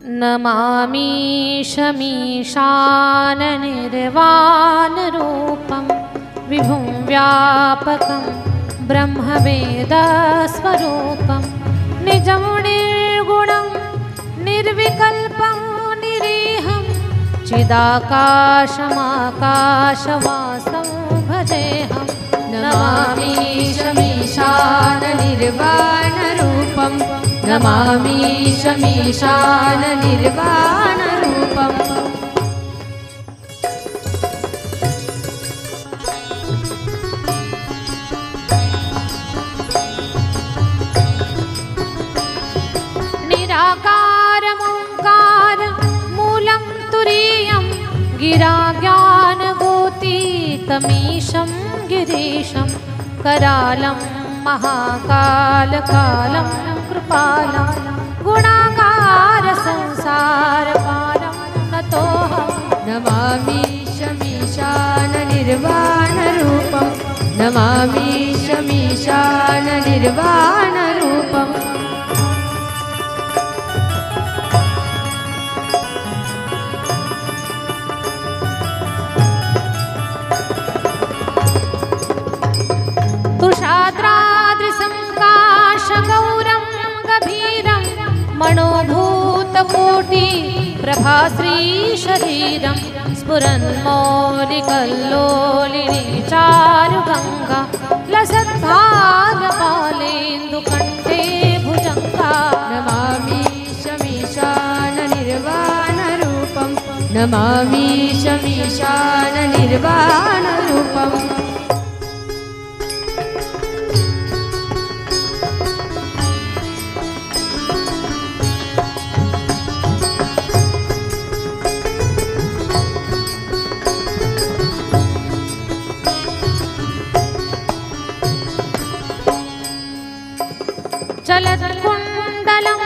नमामि शमीशाननिर्वाणरूपं विभुं व्यापकं ब्रह्मवेदस्वरूपं निजं निर्गुणं निर्विकल्पं निरीहं चिदाकाशमाकाशवासं भजेऽहं। नमामि शमीशाननिर्वाणरूपं नमामि शमीशाननिर्वाणरूपम्। निराकारमोङ्कार मूलं तुरीयं गिरा ज्ञानगोतीतमीशं गिरीशं करालं महाकालकालं कृपालं गुणाकार संसारपालं नतोऽहं। नमामि शमीशाननिर्वाणरूपं नमामि शमीशाननिर्वाणरूपम्। तुषाद्राद्रिसङ्काशगौरं गभीरं मनोभूतकोटि प्रभाश्रीशरीरं स्फुरन्मौलिकल्लोलिनी चारुगङ्गा लसद्भागपालेन्दुकण्ठे भुजङ्गा। नमामि शमीशाननिर्वाणरूपं नमामि शमीशाननिर्वाणरूपम्। चलत्कुण्डलं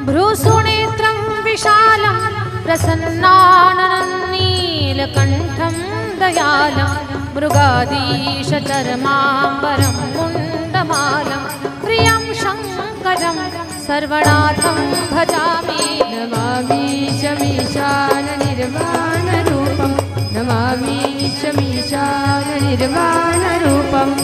भ्रूसुनेत्रं विशालं प्रसन्नाननं नीलकण्ठं दयालं मृगाधीशचर्माम्बरं मुण्डमालं प्रियं शङ्करं सर्वनाथं भजामि। नमामि शमीशाननिर्वाणरूपं नमामि शमीशाननिर्वाणरूपम्।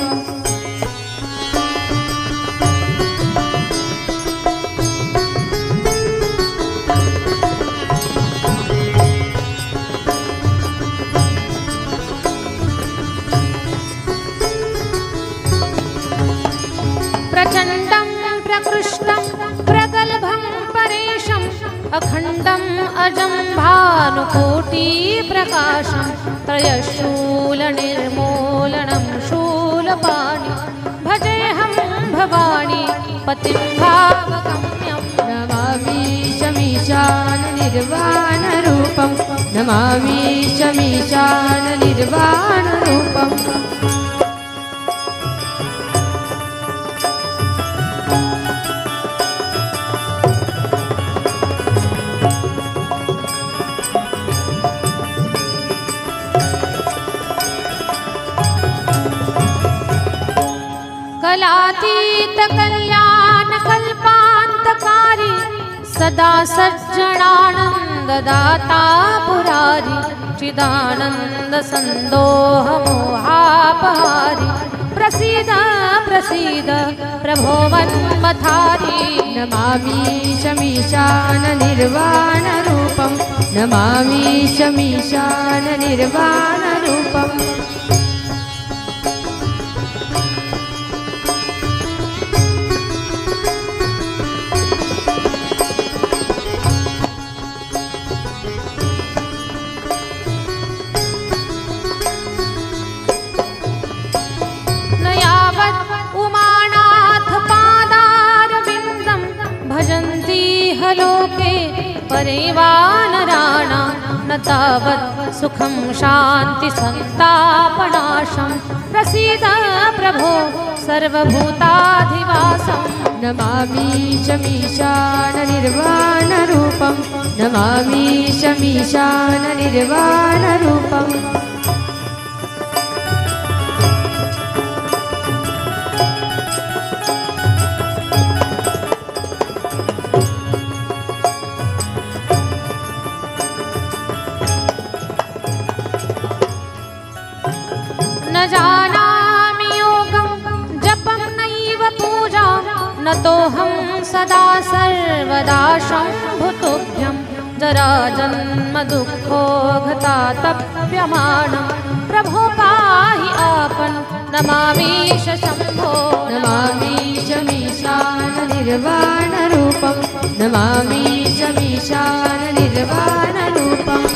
प्रचण्डं प्रकृष्टं प्रगल्भं परेशम् अखण्डम् अजं भानुकोटिप्रकाशं त्रयशूलनिर्मूलनं शूलपाणि भजेऽहं भवानी पतिं भावगम्यं। नमामि शमीशाननिर्वाणरूपं नमामि शमीशाननिर्वाणरूपम्। कलातीत कल्याणकल्पान्तकारी सदा सज्जनानन्ददाता पुरारी चिदानन्द सन्दोहमोहापहारी प्रसीद प्रसीद प्रभो मन्मथारी। नमामि शमीशाननिर्वाणरूपं नमामि शमीशाननिर्वाणरूपम्। लोके परिवानराणां न तावत् सुखं शान्ति सन्तापनाशं प्रसीद प्रभो सर्वभूताधिवासं। नमामि शमीशाननिर्वाणरूपं नमामि शमीशाननिर्वाणरूपम्। नतोऽहं सदा सर्वदा शम्भुतुभ्यं जराजन्मदुःखोऽघतातप्यमानं प्रभो पाहि आपन् नमामीश शम्भो नमामीशमीशाननिर्वाणरूपं नमामीशमीशाननिर्वाणरूपम्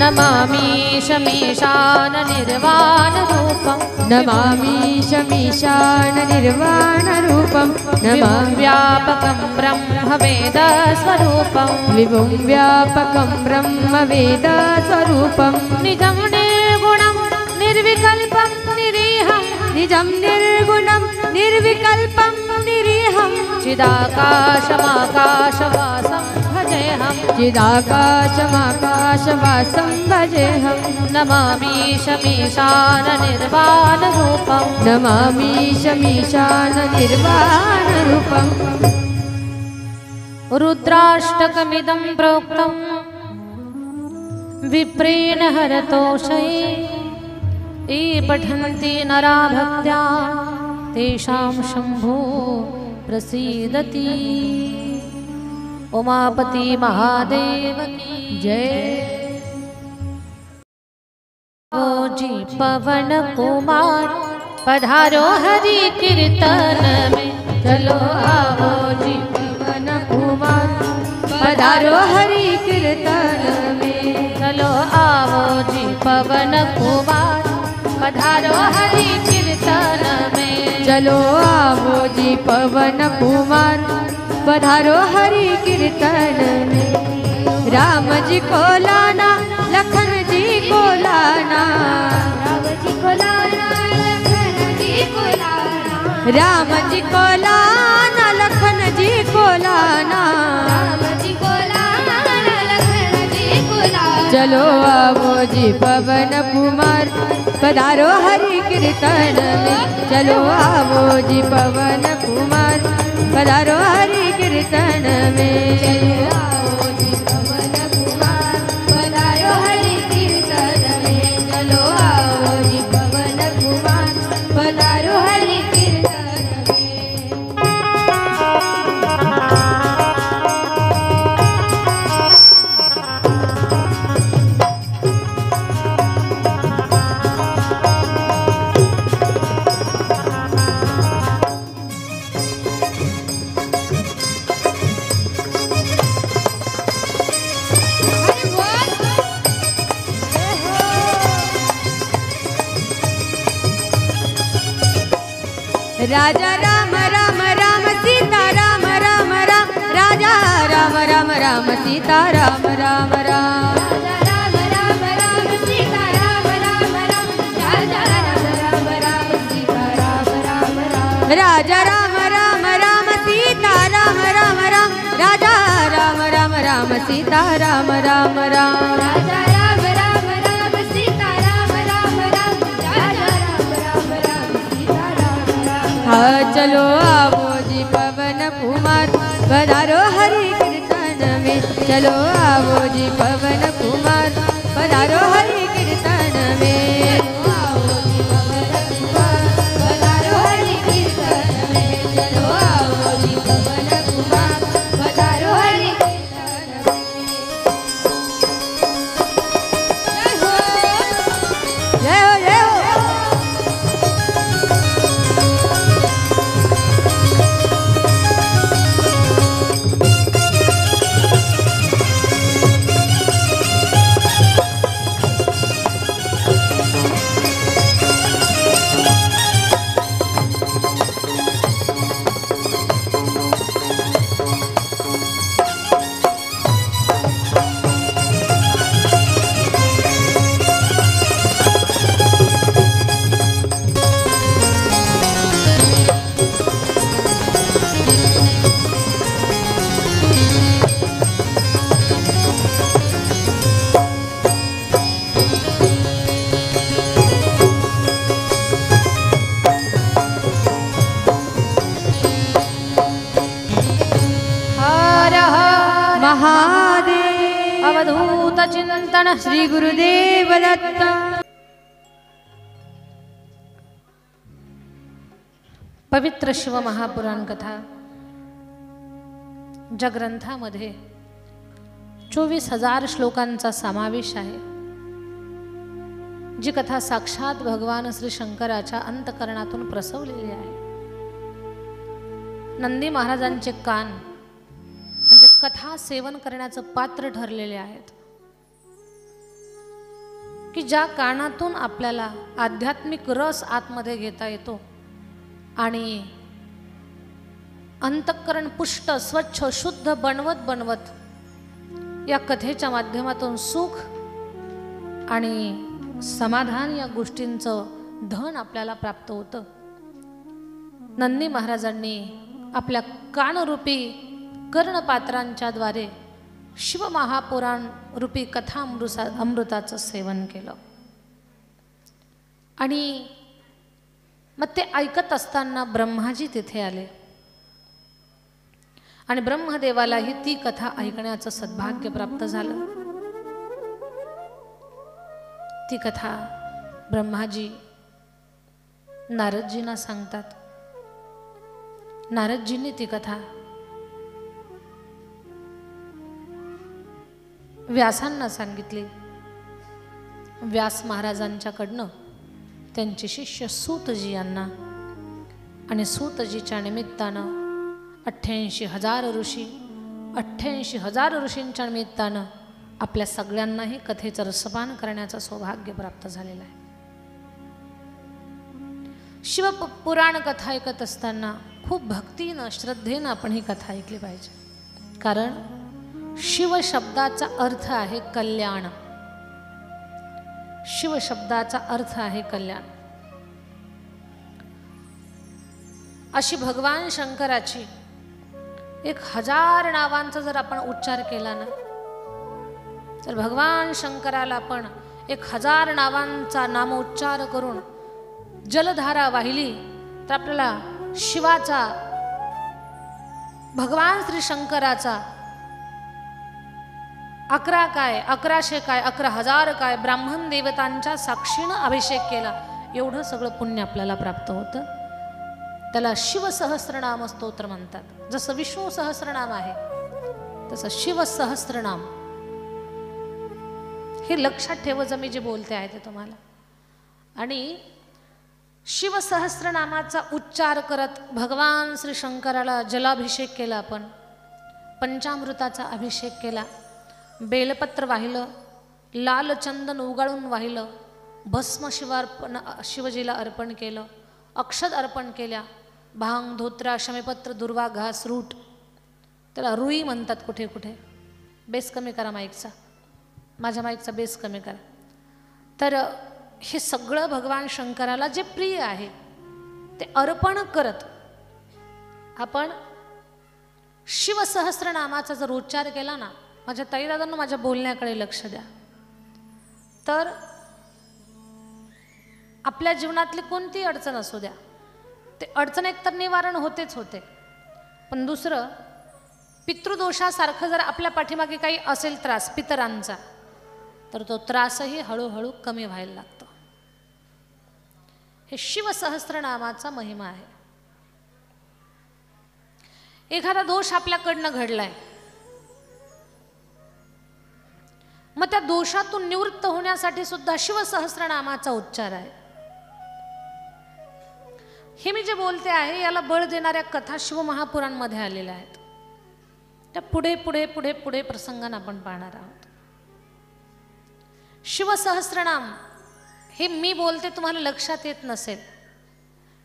नमामीशमीशाननिर्वाणरूपं नमामीशमीशाननिर्वाणरूपं विभुं व्यापकं ब्रह्मवेदस्वरूपं विभुं व्यापकं ब्रह्मवेदस्वरूपं निजं निर्गुणं निर्विकल्पं निरीहं निजं निर्गुणं निर्विकल्पं निरीहं चिदाकाशमाकाशवासं भजेऽहं चिदाकाशमाकाशवासं भजेऽहं नमामीशमीशाननिर्वाणरूपं नमामीशमीशाननिर्वाणरूपम् रुद्राष्टकमिदं प्रोक्तं विप्रेण हरतोषये ये पठन्ति नरा भक्त्या तेषां शम्भो प्रसीदति। उमापति महादेव की जय। ओ जी पवन कुमार पधारो हरि कीर्तन में, चलो आओ जी पवन कुमार पधारो हरि कीर्तन में, चलो आओ जी पवन कुमार पधारो हरि कीर्तन में, चलो आओ जी पवन कुमार पधारो हरि कीर्तन में। राम जी को लाना लखन जी को लाना, राम जी को लाना लखन जी को लाना, राम जी को लाना लखन जी को लाना, राम जी को लाना लखन जी को लाना। चलो आओ जी पवन कुमार पधारो हरि कीर्तन में, चलो आओ जी पवन कुमार पधारो हरि कीर्तन में, चलो आओ जी पवन कुमार पधारो हरि कीर्तन में, चलो आओ जी पवन कुमार पधारो हरि कीर्तन में। राजा राम राम राम सीता राम राम राम, राजा राम राम राम सीता राम राम राम, राजा राम राम राम सीता राम राम राम, राजा राम राम राम सीता राम राम राम, राजा राम राम राम सीता राम राम राम, राजा राम राम राम सीता राम राम राम, राजा राम राम राम सीता राम राम राम, राजा राम राम राम सीता राम राम। हाँ चलो आओ जी पवन कुमार पधारो हरि कीर्तन में, चलो आओ जी पवन कुमार पधारो हरि कीर्तन में, आओ जी पवन कुमार पधारो हरि कीर्तन में, चलो आओ जी पवन कुमार पधारो हरि कीर्तन में। जय हो जय हो। महादेव. अवधूत चिंतन श्री गुरुदेव दत्त. पवित्र शिव महापुराण कथा ज्या ग्रंथामध्ये 24,000 श्लोकांचा समावेश आहे, जी कथा साक्षात भगवान श्री शंकराच्या अंतकरणातून प्रसवलेली आहे. नंदी महाराजांचे कान म्हणजे कथा सेवन करण्याचं पात्र ठरलेले आहेत, की ज्या कानातून आपल्याला आध्यात्मिक रस आतमध्ये घेता येतो आणि अंतःकरण पुष्ट स्वच्छ शुद्ध बनवत या कथेच्या माध्यमातून सुख आणि समाधान या गोष्टींचं धन आपल्याला प्राप्त होतं. नंदी महाराजांनी आपल्या कानरूपी कर्णपात्रांच्या द्वारे शिव महापुराण रूपी कथा अमृताचं सेवन केलं. आणि मग ते ऐकत असताना ब्रह्माजी तिथे आले आणि ब्रह्मदेवालाही ती कथा ऐकण्याचं सद्भाग्य प्राप्त झालं. ती कथा ब्रह्माजी नारदजींना सांगतात. नारदजींनी ती कथा व्यासांना सांगितली. व्यास महाराजांच्याकडनं त्यांचे शिष्य सूतजी यांना आणि सूतजीच्या निमित्तानं 88,000 ऋषी 88,000 ऋषींच्या निमित्तानं आपल्या सगळ्यांनाही कथेचं रसपान करण्याचं सौभाग्य प्राप्त झालेलं आहे. शिवपुराण कथा ऐकत असताना खूप भक्तीनं श्रद्धेनं आपण ही कथा ऐकली पाहिजे. कारण शिव शब्दाचा अर्थ आहे कल्याण. शिव शब्दाचा अर्थ आहे कल्याण. अशी भगवान शंकराची 1000 नावांचा जर आपण उच्चार केला ना, तर भगवान शंकराला आपण 1000 नावांचा नामोच्चार करून जलधारा वाहिली तर आपल्याला शिवाचा, भगवान श्री शंकराचा 11 काय 1100 काय 11,000 काय ब्राह्मण देवतांच्या साक्षीनं अभिषेक केला, एवढं सगळं पुण्य आपल्याला प्राप्त होतं. त्याला शिवसहस्रनाम स्तोत्र म्हणतात. जसं विष्णू सहस्रनाम आहे तसं शिवसहस्रनाम. हे लक्षात ठेवायचं मी जे बोलते आहे ते तुम्हाला. आणि शिवसहस्रनामाचा उच्चार करत भगवान श्री शंकराला जलाभिषेक केला. आपण पंचामृताचा अभिषेक केला, बेलपत्र वाहिलं, लाल चंदन उगाळून वाहिलं, भस्म शिवजीला अर्पण केलं, अक्षत अर्पण केल्या, भांग धोत्रा शमीपत्र दुर्वा घास रूट, त्याला रुई म्हणतात कुठे कुठे. बेस कमी करा माईकचा, माझ्या माईकचा बेस कमी करा. तर हे सगळं भगवान शंकराला जे प्रिय आहे ते अर्पण करत आपण शिवसहस्रनामाचा जर उच्चार केला ना, माझ्या ताईदादांना माझ्या बोलण्याकडे लक्ष द्या, तर आपल्या जीवनातली कोणती अडचण असू द्या, ते अडचण एकतर निवारण होतेच होते. पण दुसरं, पितृदोषासारखं जर आपल्या पाठीमागे काही असेल त्रास पितरांचा, तर तो त्रासही हळूहळू कमी व्हायला लागतो. हे शिवसहस्रनामाचा महिमा आहे. एखादा दोष आपल्याकडनं घडलाय, मग त्या दोषातून निवृत्त होण्यासाठी सुद्धा शिवसहस्रनामाचा उच्चार आहे. हे मी जे बोलते आहे याला बळ देणाऱ्या कथा शिवमहापुराणमध्ये आलेल्या आहेत. त्या पुढे पुढे पुढे पुढे प्रसंगाने आपण पाहणार आहोत. शिवसहस्रनाम हे मी बोलते तुम्हाला लक्षात येत नसेल,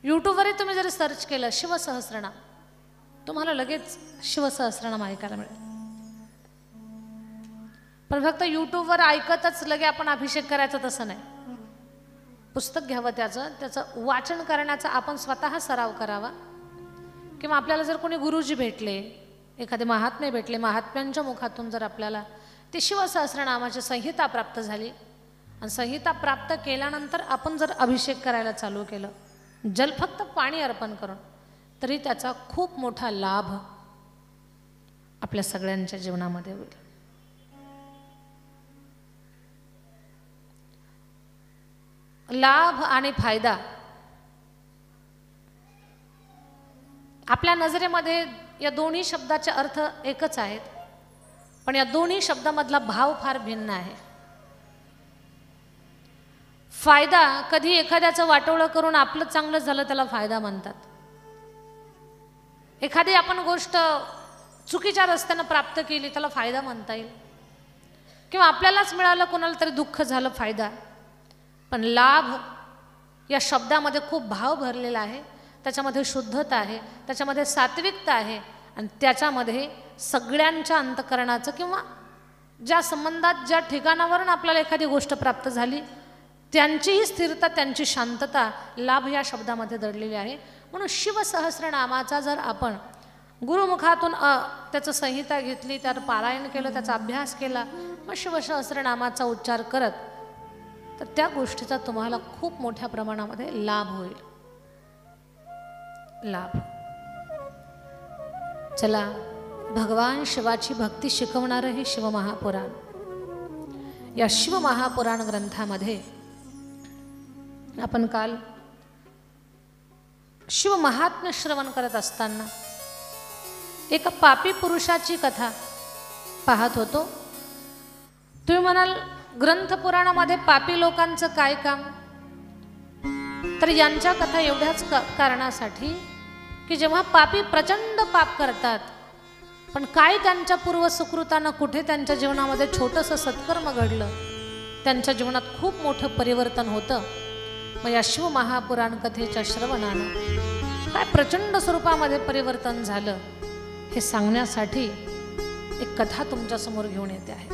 यूट्यूबवरही तुम्ही जर सर्च केलं शिवसहस्रनाम, तुम्हाला लगेच शिवसहस्रनाम ऐकायला मिळेल. पण फक्त यूट्यूबवर ऐकतच लगे आपण अभिषेक करायचं तसं नाही. पुस्तक घ्यावं, त्याचं वाचन करण्याचा आपण स्वतः सराव करावा. किंवा आपल्याला जर कोणी गुरुजी भेटले, एखादे महात्मे भेटले, महात्म्यांच्या मुखातून जर आपल्याला ते शिवसहस्रनामाची संहिता प्राप्त झाली आणि संहिता प्राप्त केल्यानंतर आपण जर अभिषेक करायला चालू केलं, जल फक्त पाणी अर्पण करून, तरी त्याचा खूप मोठा लाभ आपल्या सगळ्यांच्या जीवनामध्ये होईल. लाभ आणि फायदा आपल्या नजरेमध्ये या दोन्ही शब्दाचे अर्थ एकच आहेत, पण या दोन्ही शब्दामधला भाव फार भिन्न आहे. फायदा कधी एखाद्याचं वाटोळं करून आपलं चांगलं झालं त्याला फायदा म्हणतात. एखादी आपण गोष्ट चुकीच्या रस्त्यानं प्राप्त केली त्याला फायदा म्हणता येईल, किंवा आपल्यालाच मिळालं कोणाला तरी दुःख झालं फायदा. पण लाभ या शब्दामध्ये खूप भाव भरलेला आहे, त्याच्यामध्ये शुद्धता आहे, त्याच्यामध्ये सात्विकता आहे, आणि त्याच्यामध्ये सगळ्यांच्या अंतःकरणाचं किंवा ज्या संबंधात ज्या ठिकाणावरून आपल्याला एखादी गोष्ट प्राप्त झाली त्यांचीही स्थिरता, त्यांची शांतता लाभ या शब्दामध्ये दडलेली आहे. म्हणून शिवसहस्रनामाचा जर आपण गुरुमुखातून त्याचं संहिता घेतली, त्यावर पारायण केलं, त्याचा अभ्यास केला, मग शिवसहस्रनामाचा उच्चार करत, तर त्या गोष्टीचा तुम्हाला खूप मोठ्या प्रमाणामध्ये लाभ होईल. लाभ. चला, भगवान शिवाची भक्ती शिकवणारं हे शिवमहापुराण. या शिवमहापुराण ग्रंथामध्ये आपण काल शिवमहात्म्य श्रवण करत असताना एका पापी पुरुषाची कथा पाहत होतो. तुम्ही म्हणाल ग्रंथपुराणामध्ये पापी लोकांचं काय काम? तर यांच्या कथा एवढ्याच कारणासाठी की जेव्हा पापी प्रचंड पाप करतात, पण काय त्यांच्या पूर्वसुकृतानं कुठे त्यांच्या जीवनामध्ये छोटंसं सत्कर्म घडलं, त्यांच्या जीवनात खूप मोठं परिवर्तन होतं. मग या शिवमहापुराण कथेच्या श्रवणानं काय प्रचंड स्वरूपामध्ये परिवर्तन झालं हे सांगण्यासाठी एक कथा तुमच्यासमोर घेऊन येते आहे.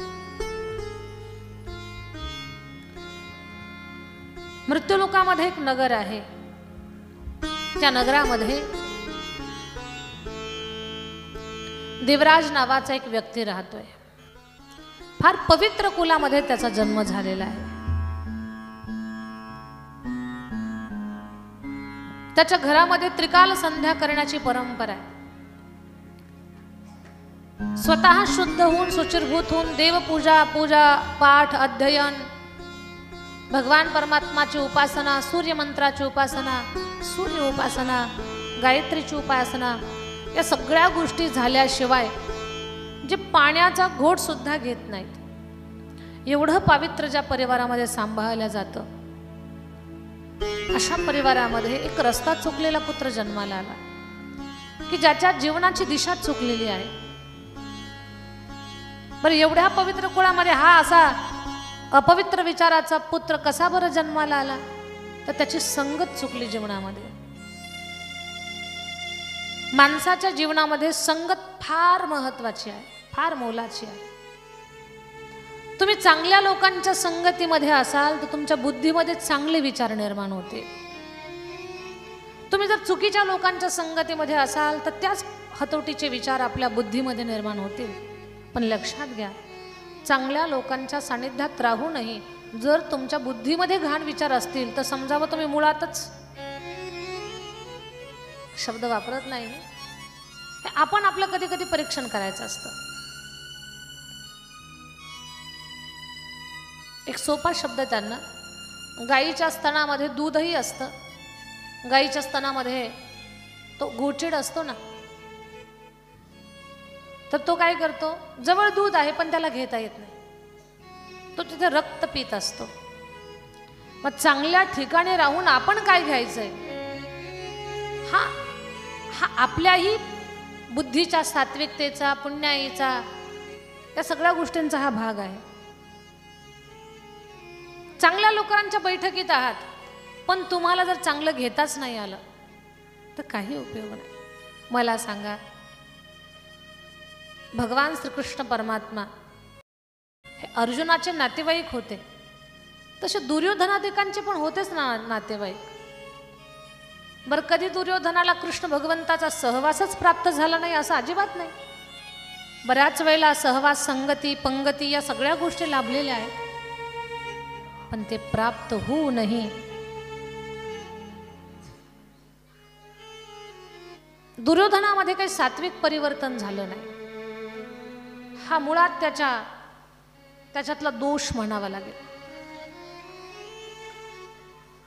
मृत्यूलोकामध्ये एक नगर आहे. त्या नगरामध्ये देवराज नावाचा एक व्यक्ती राहतोय. फार पवित्र कुलामध्ये त्याचा जन्म झालेला आहे. त्याच्या घरामध्ये त्रिकाल संध्या करण्याची परंपरा आहे. स्वतः शुद्ध होऊन शुचिर्भूत होऊन देवपूजा, पूजा, पाठ, अध्ययन, भगवान परमात्माची उपासना, सूर्यमंत्राची उपासना, सूर्य उपासना, गायत्रीची उपासना, या सगळ्या गोष्टी झाल्याशिवाय जे पाण्याचा घोट सुद्धा घेत नाहीत, एवढं पवित्र ज्या परिवारामध्ये सांभाळलं जातं, अशा परिवारामध्ये एक रस्ता चुकलेला पुत्र जन्माला आला की ज्याच्या जीवनाची दिशा चुकलेली आहे. बरं, एवढ्या पवित्र कुळामध्ये हा असा अपवित्र विचाराचा पुत्र कसा बरं जन्माला आला? तर त्याची संगत चुकली जीवनामध्ये. माणसाच्या जीवनामध्ये संगत फार महत्वाची आहे, फार मोलाची आहे. तुम्ही चांगल्या लोकांच्या संगतीमध्ये असाल तर तुमच्या बुद्धीमध्ये चांगले विचार निर्माण होते. तुम्ही जर चुकीच्या लोकांच्या संगतीमध्ये असाल तर त्याच हतोटीचे विचार आपल्या बुद्धीमध्ये निर्माण होतील. पण लक्षात घ्या, चांगल्या लोकांच्या सानिध्यात राहूनही जर तुमच्या बुद्धीमध्ये घाण विचार असतील तर समजावं तुम्ही मुळातच शब्द वापरत नाही. आपण आपलं कधी कधी परीक्षण करायचं असतं. एक सोपा शब्द त्यांना, गाईच्या स्तनामध्ये दूधही असतं. गाईच्या स्तनामध्ये तो गोचिड असतो ना, तर तो काय करतो, जवळ दूध आहे पण त्याला घेता येत नाही, तो तिथे रक्त पीत असतो. मग चांगल्या ठिकाणी राहून आपण काय घ्यायचंय, हा आपल्याही बुद्धीच्या सात्विकतेचा, पुण्याईचा, या सगळ्या गोष्टींचा हा भाग आहे. चांगल्या लोकांच्या बैठकीत आहात पण तुम्हाला जर चांगलं घेताच नाही आलं तर काही उपयोग नाही. मला सांगा, भगवान श्रीकृष्ण परमात्मा हे अर्जुनाचे नातेवाईक होते, तसे दुर्योधनादिकांचे पण होतेच ना नातेवाईक. बरं, कधी दुर्योधनाला कृष्ण भगवंताचा सहवासच प्राप्त झाला नाही असं अजिबात नाही. बऱ्याच वेळेला सहवास, संगती, पंगती या सगळ्या गोष्टी लाभलेल्या आहेत, पण ते प्राप्त होऊनही दुर्योधनामध्ये काही सात्विक परिवर्तन झालं नाही. हा मुळात त्याच्यातला दोष म्हणावा लागेल.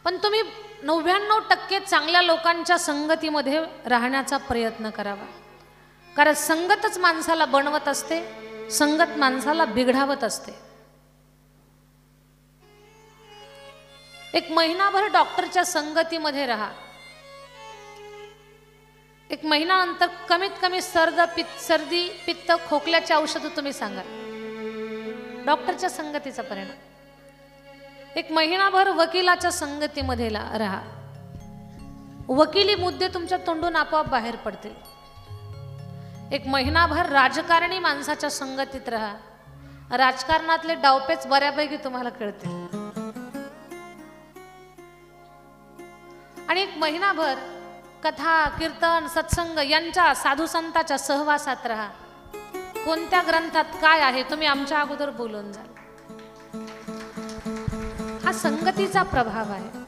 पण तुम्ही 99% चांगल्या लोकांच्या संगतीमध्ये राहण्याचा प्रयत्न करावा. कारण संगतच माणसाला बनवत असते, संगत माणसाला बिघडावत असते. एक महिनाभर डॉक्टरच्या संगतीमध्ये राहा. एक महिन्यानंतर कमीत कमी सर्दी पित्त खोकल्याचे औषध तुम्ही सांगा. डॉक्टरच्या संगतीचा परिणाम. एक महिनाभर वकिलाच्या संगतीमध्ये राहा. वकिली मुद्दे तुमच्या तोंडून आपोआप बाहेर पडतील. एक महिनाभर राजकारणी माणसाच्या संगतीत राहा. राजकारणातले डावपेच बऱ्यापैकी तुम्हाला कळतील. आणि एक महिनाभर कथा कीर्तन सत्संग यांच्या साधू संतांच्या सहवासात राहा. कोणत्या ग्रंथात काय आहे तुम्ही आमच्या अगोदर बोलून जा. हा संगतीचा प्रभाव आहे.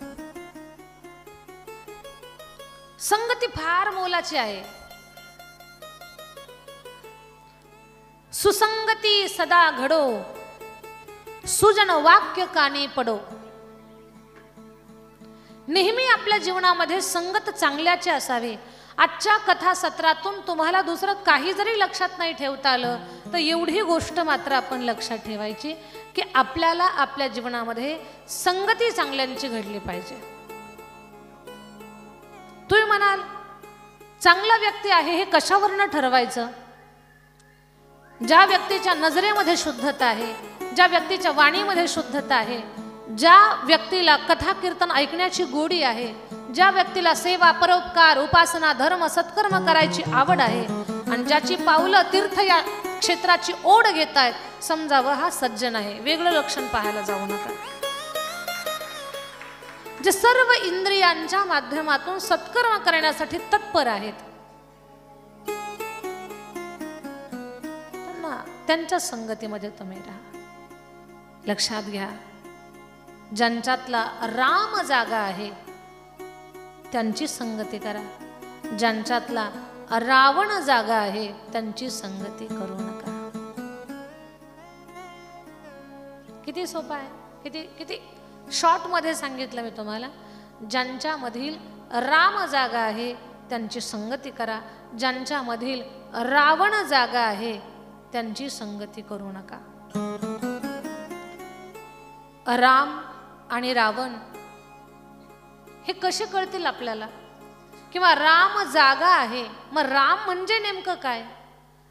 संगती फार मोलाची आहे. सुसंगती सदा घडो, सुजन वाक्य कानी पडो. नेहमी आपल्या जीवनामध्ये संगत चांगल्याचे असावे. आजच्या कथा सत्रातून तुम्हाला दुसरं काही जरी लक्षात नाही ठेवता आलं तर एवढी गोष्ट मात्र आपण लक्षात ठेवायची की आपल्याला आपल्या जीवनामध्ये संगती चांगल्यांची घडली पाहिजे. तुम्ही म्हणाल चांगला व्यक्ती आहे हे कशावरनं ठरवायचं? ज्या व्यक्तीच्या नजरेमध्ये शुद्धता आहे, ज्या व्यक्तीच्या वाणीमध्ये शुद्धता आहे, ज्या व्यक्तीला कथा कीर्तन ऐकण्याची गोडी आहे, ज्या व्यक्तीला सेवा परोपकार उपासना धर्म सत्कर्म करायची आवड आहे आणि ज्याची पावलं तीर्थ या क्षेत्राची ओढ घेत आहेत, समजावं हा सज्जन आहे. वेगळं लक्षण पाहायला जाऊ नका. जे सर्व इंद्रियांच्या माध्यमातून सत्कर्म करण्यासाठी तत्पर आहेत त्यांच्या संगतीमध्ये तुम्ही राहा. लक्षात घ्या, ज्यांच्यातला राम जागा आहे त्यांची संगती करा. ज्यांच्यातला रावण जागा आहे त्यांची संगती करू नका. किती सोपं आहे, किती किती शॉर्ट मध्ये सांगितलं मी तुम्हाला. ज्यांच्यामधील राम जागा आहे त्यांची संगती करा. ज्यांच्यामधील रावण जागा आहे त्यांची संगती करू नका. राम आणि रावण हे कसे कळतील आपल्याला? किंवा राम जागा आहे, मग राम म्हणजे नेमकं काय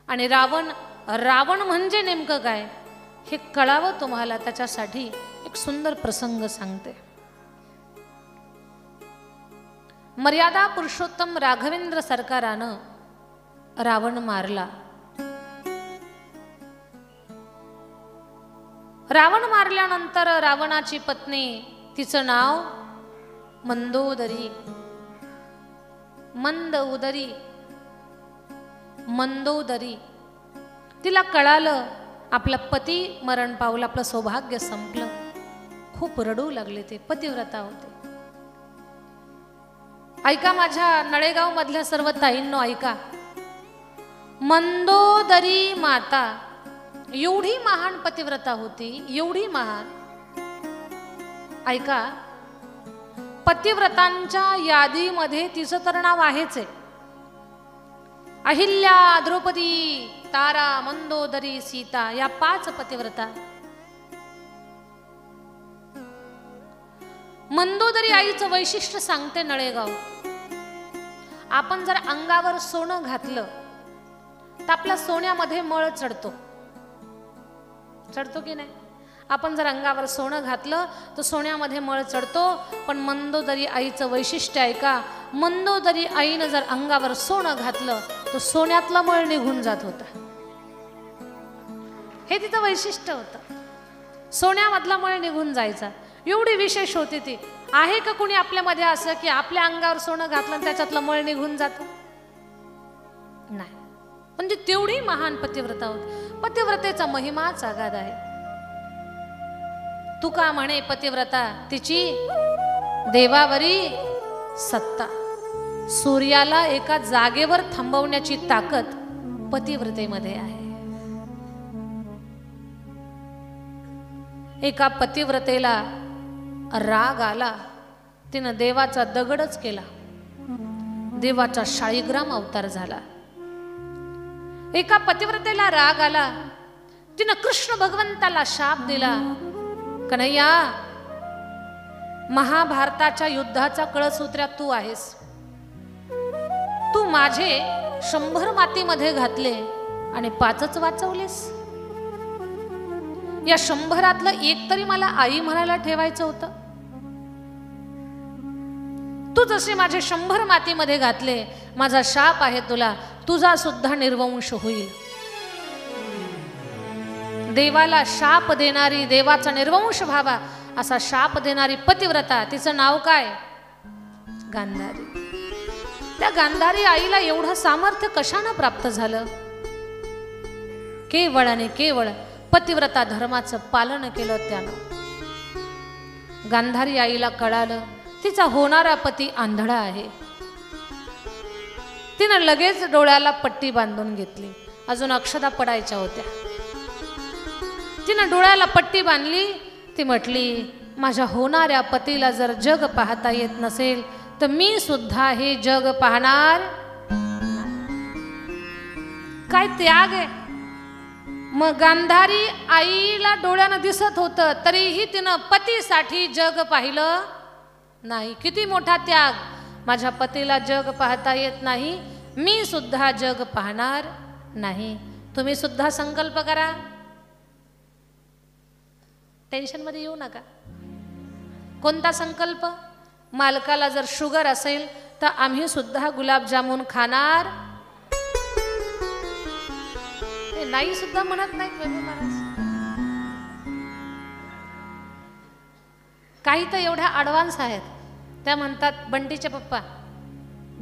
आणि रावण म्हणजे नेमकं काय हे कळावं तुम्हाला. त्याच्यासाठी एक सुंदर प्रसंग सांगते. मर्यादा पुरुषोत्तम राघवेंद्र सरकारानं रावण मारला. रावण मारल्यानंतर रावणाची पत्नी, तिचं नाव मंदोदरी, मंदोदरी. तिला कळालं आपला पती मरण पावलं, आपलं सौभाग्य संपलं. खूप रडू लागले. ते पतिव्रता होते. ऐका माझ्या नळेगाव मधल्या सर्व ताईंनो, ऐका. मंदोदरी माता एवढी महान पतिव्रता होती, एवढी महान. ऐका, पतिव्रतांच्या यादीमध्ये तिचं तर नाव आहेच आहे. अहिल्या, द्रौपदी, तारा, मंदोदरी, सीता या 5 पतिव्रता. मंदोदरी आईचं वैशिष्ट्य सांगते नळेगाव. आपण जर अंगावर सोनं घातलं तर आपल्या सोन्यामध्ये मळ चढतो की नाही? आपण जर अंगावर सोनं घातलं तर सोन्यामध्ये मळ चढतो. पण मंदोदरी आईचं वैशिष्ट्य आहे का, मंदोदरी आईनं जर अंगावर सोनं घातलं तर सोन्यातला मळ निघून जात होता. हे तिचं वैशिष्ट्य होतं. सोन्यामधला मळ निघून जायचा. एवढी विशेष होती ती. आहे का कुणी आपल्यामध्ये असं की आपल्या अंगावर सोनं घातलं त्याच्यातलं मळ निघून जातं? नाही. म्हणजे तेवढी महान पतिव्रता होती. पतिव्रतेचा महिमाच आगाध आहे. तुका म्हणे पतिव्रता तिची देवावरी सत्ता. सूर्याला एका जागेवर थांबवण्याची ताकद पतिव्रतेमध्ये आहे. एका पतिव्रतेला राग आला, तिनं देवाचा दगडच केला, देवाचा शाळीग्राम अवतार झाला. एका पतिव्रतेला राग आला, तिनं कृष्ण भगवंताला शाप दिला, कन्हैया महाभारताच्या युद्धाचा कळसूत्र्या तू आहेस, तू माझे 100 मातीमध्ये घातले आणि 5च वाचवलेस. या 100 एक तरी मला आई म्हणायला ठेवायचं होतं. तू जसे माझे 100 मातीमध्ये घातले, माझा शाप आहे तुला, तुझा सुद्धा निर्वंश होईल. देवाला शाप देणारी, देवाचा निर्वंश व्हावा असा शाप देणारी पतिव्रता, तिचं नाव काय? गांधारी. त्या गांधारी आईला एवढं सामर्थ्य कशानं प्राप्त झालं? केवळ आणि केवळ पतिव्रता धर्माचं पालन केलं त्यानं. गांधारी आईला कळालं तिचा होणारा पती आंधळा आहे. तिनं लगेच डोळ्याला पट्टी बांधून घेतली, अजून अक्षता पडायच्या होत्या. तिनं डोळ्याला पट्टी बांधली. ती म्हटली, माझ्या होणाऱ्या पतीला जर जग पाहता येत नसेल तर मी सुद्धा हे जग पाहणार. काय त्याग आहे. मग गांधारी आईला डोळ्यानं दिसत होतं, तरीही तिनं पतीसाठी जग पाहिलं नाही. किती मोठा त्याग. माझ्या पतीला जग पाहता येत नाही, मी सुद्धा जग पाहणार नाही. तुम्ही सुद्धा संकल्प करा, टेन्शन मध्ये येऊ नका. कोणता संकल्प? मालकाला जर शुगर असेल तर आम्ही सुद्धा गुलाबजामुन खाणार नाही सुद्धा म्हणत नाही प्रभू महाराज. काही तर एवढ्या ॲडव्हान्स आहेत, त्या म्हणतात बंटीचे पप्पा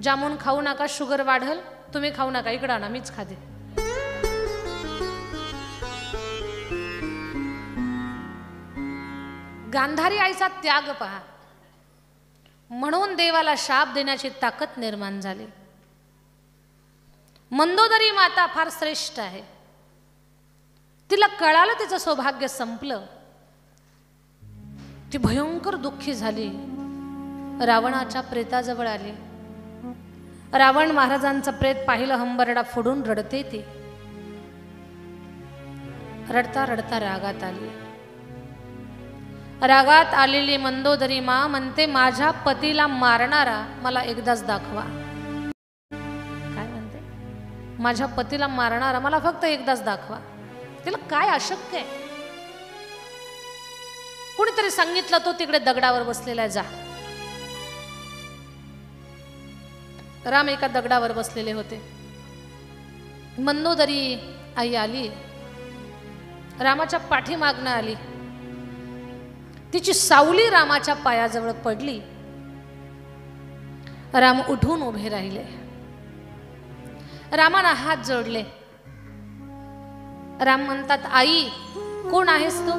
जामून खाऊ नका, शुगर वाढल, तुम्ही खाऊ नका, इकडं आणा, मीच खाते. गांधारी आईचा त्याग पहा. म्हणून देवाला शाप देण्याची ताकद निर्माण झाली. मंदोदरी माता फार श्रेष्ठ आहे. तिला कळालं तिचं सौभाग्य संपलं. ती भयंकर दुःखी झाली. रावणाच्या प्रेताजवळ आली. रावण महाराजांचं प्रेत पाहिलं, हंबरडा फोडून रडते. ती रडता रडता रागात आली. रागात आलेली मंदोदरी माँ म्हणते, माझ्या पतीला मारणारा मला एकदाच दाखवा. काय म्हणते? माझ्या पतीला मारणारा मला फक्त एकदाच दाखवा. तिला काय अशक्य आहे? कुणीतरी सांगितलं, तो तिकडे दगडावर बसलेला, जा. राम एका दगडावर बसलेले होते. मंदोदरी आई आली, रामाच्या पाठीमागनं आली. तिची सावली रामाच्या पायाजवळ पडली. राम उठून उभे राहिले. रामाना हात जोडले. राम म्हणतात, आई कोण आहेस तू?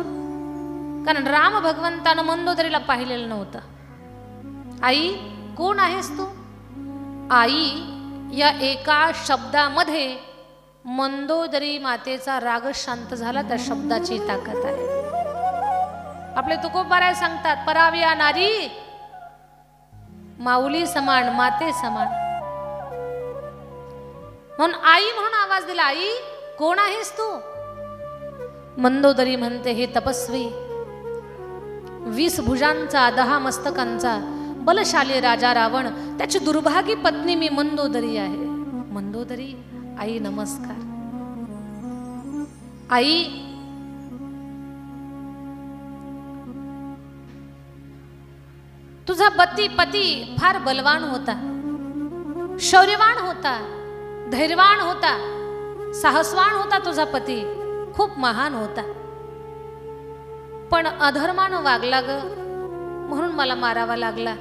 कारण राम भगवंतानं मंदोदरीला पाहिलेलं नव्हतं. आई कोण आहेस तू? आई या एका शब्दामध्ये मंदोदरी मातेचा राग शांत झाला. त्या शब्दाची ताकद आहे. आपले तुकोबाराय सांगतात, पराविया नारी माऊली समान, माते समान. म्हणून आई म्हणून आवाज दिला, आई कोण आहेस तू? मंदोदरी म्हणते, हे तपस्वी 20 भुजांचा 10 मस्तकांचा बलशाली राजा रावण, त्याची दुर्भागी पत्नी मी मंदोदरी आहे. मंदोदरी आई नमस्कार. आई तुझा पती फार बलवान होता, शौर्यवान होता, धैर्यवान होता, साहसवान होता. तुझा पती खूप महान होता, पण अधर्मानं वागला ग, म्हणून मला मारावा लागला.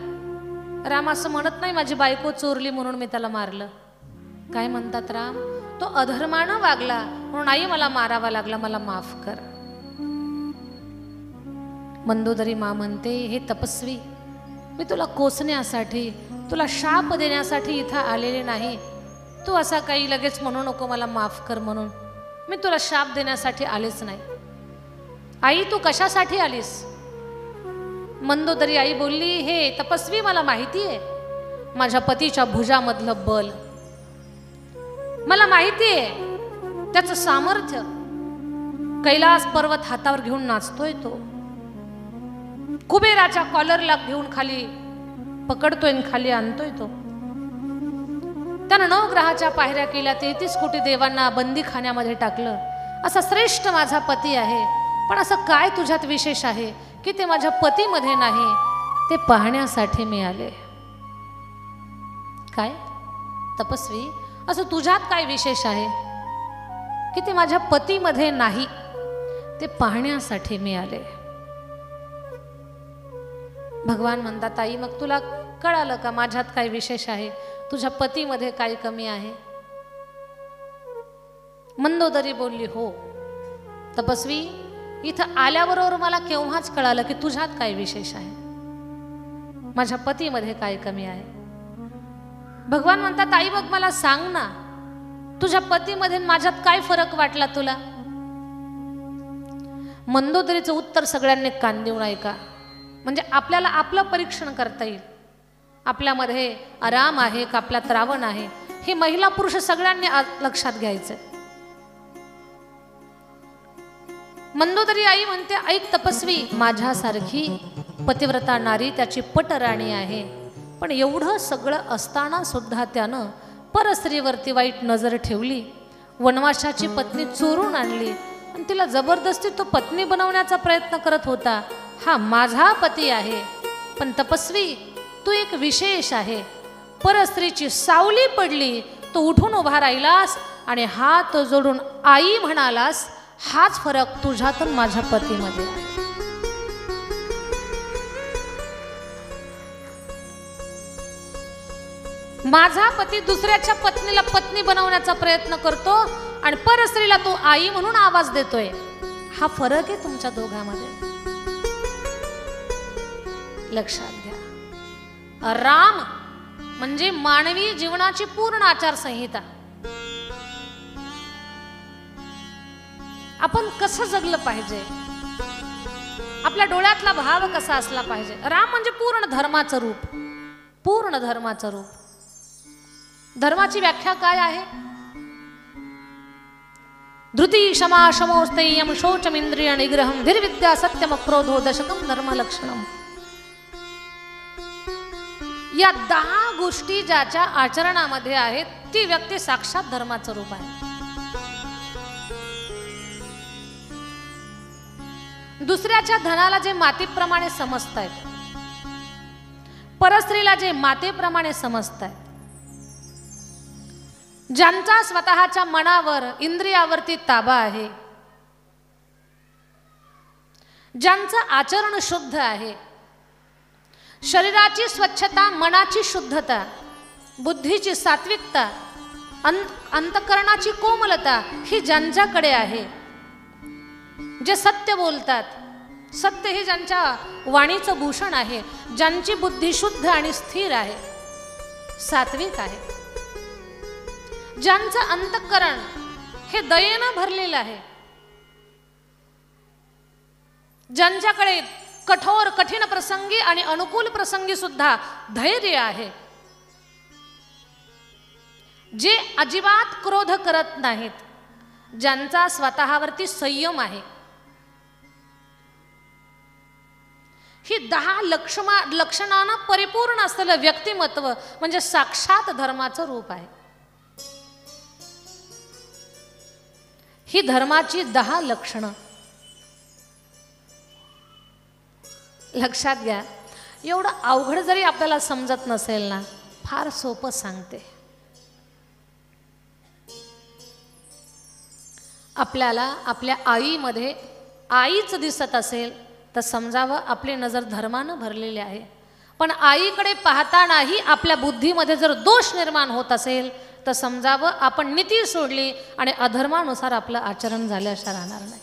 राम असं म्हणत नाही माझी बायको चोरली म्हणून मी त्याला मारलं. काय म्हणतात राम? तो अधर्मानं वागला म्हणून आई मला मारावा लागला, मला माफ कर. मंदोदरी माँ म्हणते, हे तपस्वी, मी तुला कोसण्यासाठी, तुला शाप देण्यासाठी इथं आलेले नाही. तू असा काही लगेच म्हणू नको मला माफ कर म्हणून. मी तुला शाप देण्यासाठी आलेच नाही. आई तू कशासाठी आलीस? मंदोदरी आई बोलली, हे तपस्वी मला माहिती आहे माझ्या पतीच्या भुजामधलं बल, मला माहिती आहे त्याचं सामर्थ्य. कैलास पर्वत हातावर घेऊन नाचतोय तो, कुबेराच्या कॉलरला घेऊन खाली पकडतोय आणि खाली आणतोय तो. त्यानं 9 ग्रहाच्या पायऱ्या केल्या, 33 कोटी देवांना बंदीखान्यामध्ये टाकलं. असा श्रेष्ठ माझा पती आहे, पण असं काय तुझ्यात विशेष आहे की ते माझ्या पतीमध्ये नाही? ते पाहण्यासाठी मी आले. काय तपस्वी, असं तुझ्यात काय विशेष आहे की ते माझ्या पतीमध्ये नाही? ते पाहण्यासाठी मी आले. भगवान म्हणतात, आई मग तुला कळालं का माझ्यात काय विशेष आहे, तुझ्या पतीमध्ये काय कमी आहे? मंदोदरी बोलली, हो तपस्वी, इथं आल्याबरोबर मला केव्हाच कळालं की तुझ्यात काय विशेष आहे, माझ्या पतीमध्ये काय कमी आहे. भगवान म्हणतात, आई मग मला सांग ना, तुझ्या पतीमध्ये माझ्यात काय फरक वाटला तुला? मंदोदरीचं उत्तर सगळ्यांनी कान देऊन ऐका, म्हणजे आपल्याला आपलं परीक्षण करता येईल. आपल्यामध्ये आराम आहे का आपल्यात रावण आहे, हे महिला पुरुष सगळ्यांनी लक्षात घ्यायचं. मंदोदरी आई म्हणते, ऐक तपस्वी, माझ्यासारखी पतिव्रता नारी त्याची पटराणी आहे, पण एवढं सगळं असताना सुद्धा त्यानं परस्त्रीवरती वाईट नजर ठेवली. वनवासाची पत्नी चोरून आणली आणि तिला जबरदस्ती तो पत्नी बनवण्याचा प्रयत्न करत होता. हा माझा पती आहे, पण तपस्वी तू एक विशेष आहे. परस्त्रीची सावली पडली, तो उठून उभा राहिलास आणि हात जोडून आई म्हणालास. हाच फरक तुझ्यात आणि माझ्या पतीमध्ये आहे. माझा पती दुसऱ्याच्या पत्नीला पत्नी बनवण्याचा प्रयत्न करतो आणि परस्त्रीला तो आई म्हणून आवाज देतोय. हा फरक आहे तुमच्या दोघांमध्ये, लक्षात घ्या. राम म्हणजे मानवी जीवनाची पूर्ण आचारसंहिता. आपण कसं जगलं पाहिजे, आपल्या डोळ्यातला भाव कसा असला पाहिजे. राम म्हणजे पूर्ण धर्माचं रूप, पूर्ण धर्माचं रूप. धर्माची व्याख्या काय आहे? धृती क्षमा शमोस्तय्यम शौचमिंद्रिय निग्रहम धीरविद्या सत्यम क्रोधो दशकम धर्मलक्षणम. या 10 गोष्टी ज्याच्या आचरणामध्ये आहेत ती व्यक्ती साक्षात धर्माचं रूप आहे. दुसऱ्याच्या धनाला जे मातीप्रमाणे समजतायत, परस्त्रीला जे मातेप्रमाणे समजतायत, ज्यांचा स्वतःच्या मनावर इंद्रियावरती ताबा आहे, ज्यांचं आचरण शुद्ध आहे, शरीराची स्वच्छता, मनाची शुद्धता, बुद्धीची सात्विकता, अंतःकरणाची कोमलता ही ज्यांच्याकडे आहे, जे सत्य बोलतात, सत्य हे ज्यांच्या वाणीचं भूषण आहे, ज्यांची बुद्धी शुद्ध आणि स्थिर आहे, सात्विक आहे, ज्यांचं अंतःकरण हे दयेनं भरलेलं आहे, ज्यांच्याकडे कठोर कठीण प्रसंगी आणि अनुकूल प्रसंगी सुद्धा धैर्य आहे, जे अजिबात क्रोध करत नाहीत, ज्यांचा स्वतःवरती संयम आहे. ही 10 लक्षणानं परिपूर्ण असलेलं व्यक्तिमत्व म्हणजे साक्षात धर्माचं रूप आहे. ही धर्माची 10 लक्षणं लक्षात घ्या. एवढं अवघड जरी आपल्याला समजत नसेल ना, फार सोपं सांगते. आपल्याला आपल्या आईमध्ये आईच दिसत असेल तर समजावं आपली नजर धर्मानं भरलेली आहे. पण आईकडे पाहतानाही आपल्या बुद्धीमध्ये जर दोष निर्माण होत असेल तर समजावं आपण नीती सोडली आणि अधर्मानुसार आपलं आचरण झाल्याशिवाय राहणार नाही.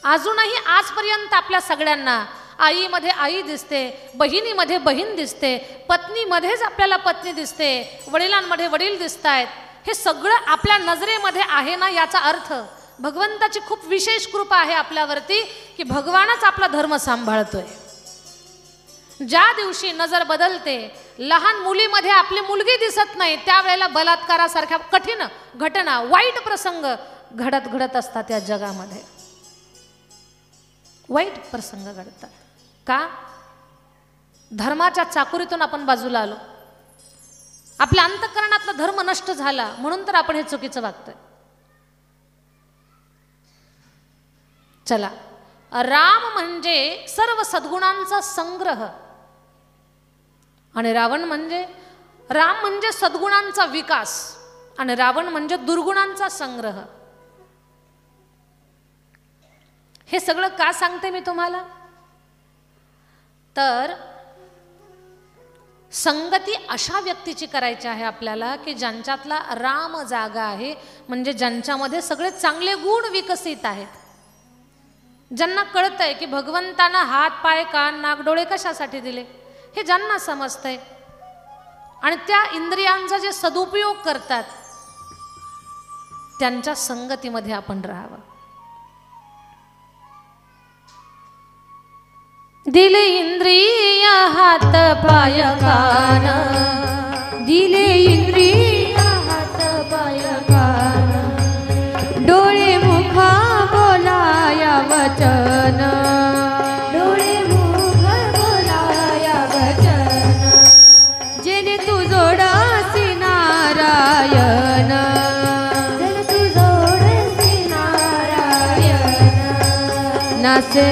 अजूनही आजपर्यंत आपल्या सगळ्यांना आईमध्ये आई दिसते, बहिणीमध्ये बहीण दिसते, पत्नीमध्येच आपल्याला पत्नी दिसते, वडिलांमध्ये वडील दिसत आहेत. हे सगळं आपल्या नजरेमध्ये आहे ना, याचा अर्थ भगवंताची खूप विशेष कृपा आहे आपल्यावरती की भगवानच आपला धर्म सांभाळतोय. ज्या दिवशी नजर बदलते, लहान मुलीमध्ये आपली मुलगी दिसत नाही, त्यावेळेला बलात्कारासारख्या कठीण घटना, वाईट प्रसंग घडत असतात या जगामध्ये. वाईट प्रसंग घडतात का? धर्माच्या चाकुरीतून आपण बाजूला आलो, आपल्या अंतःकरणातला धर्म नष्ट झाला, म्हणून तर आपण हे चुकीचं वागतोय. चला, राम म्हणजे सर्व सद्गुणांचा संग्रह आणि राम म्हणजे सद्गुणांचा विकास आणि रावण म्हणजे दुर्गुणांचा संग्रह. हे सगळं का सांगते मी तुम्हाला? तर संगती अशा व्यक्तीची करायची आहे आपल्याला की ज्यांच्यातला राम जागा आहे, म्हणजे ज्यांच्यामध्ये सगळे चांगले गुण विकसित आहेत, ज्यांना कळतंय की भगवंतानं हात पाय कान नाक डोळे कशासाठी दिले हे ज्यांना समजतंय आणि त्या इंद्रियांचा जे सदुपयोग करतात, त्यांच्या संगतीमध्ये आपण राहावं. दिले इंद्रिय हात पाय कान, दिले इंद्रिय हात पाय कान, डोळे मुख बोलाया वचन, डोळे मुख बोलाया वचन, जेने तू जोडासी नारायण, जेने तू जोडासी नारायण, नासे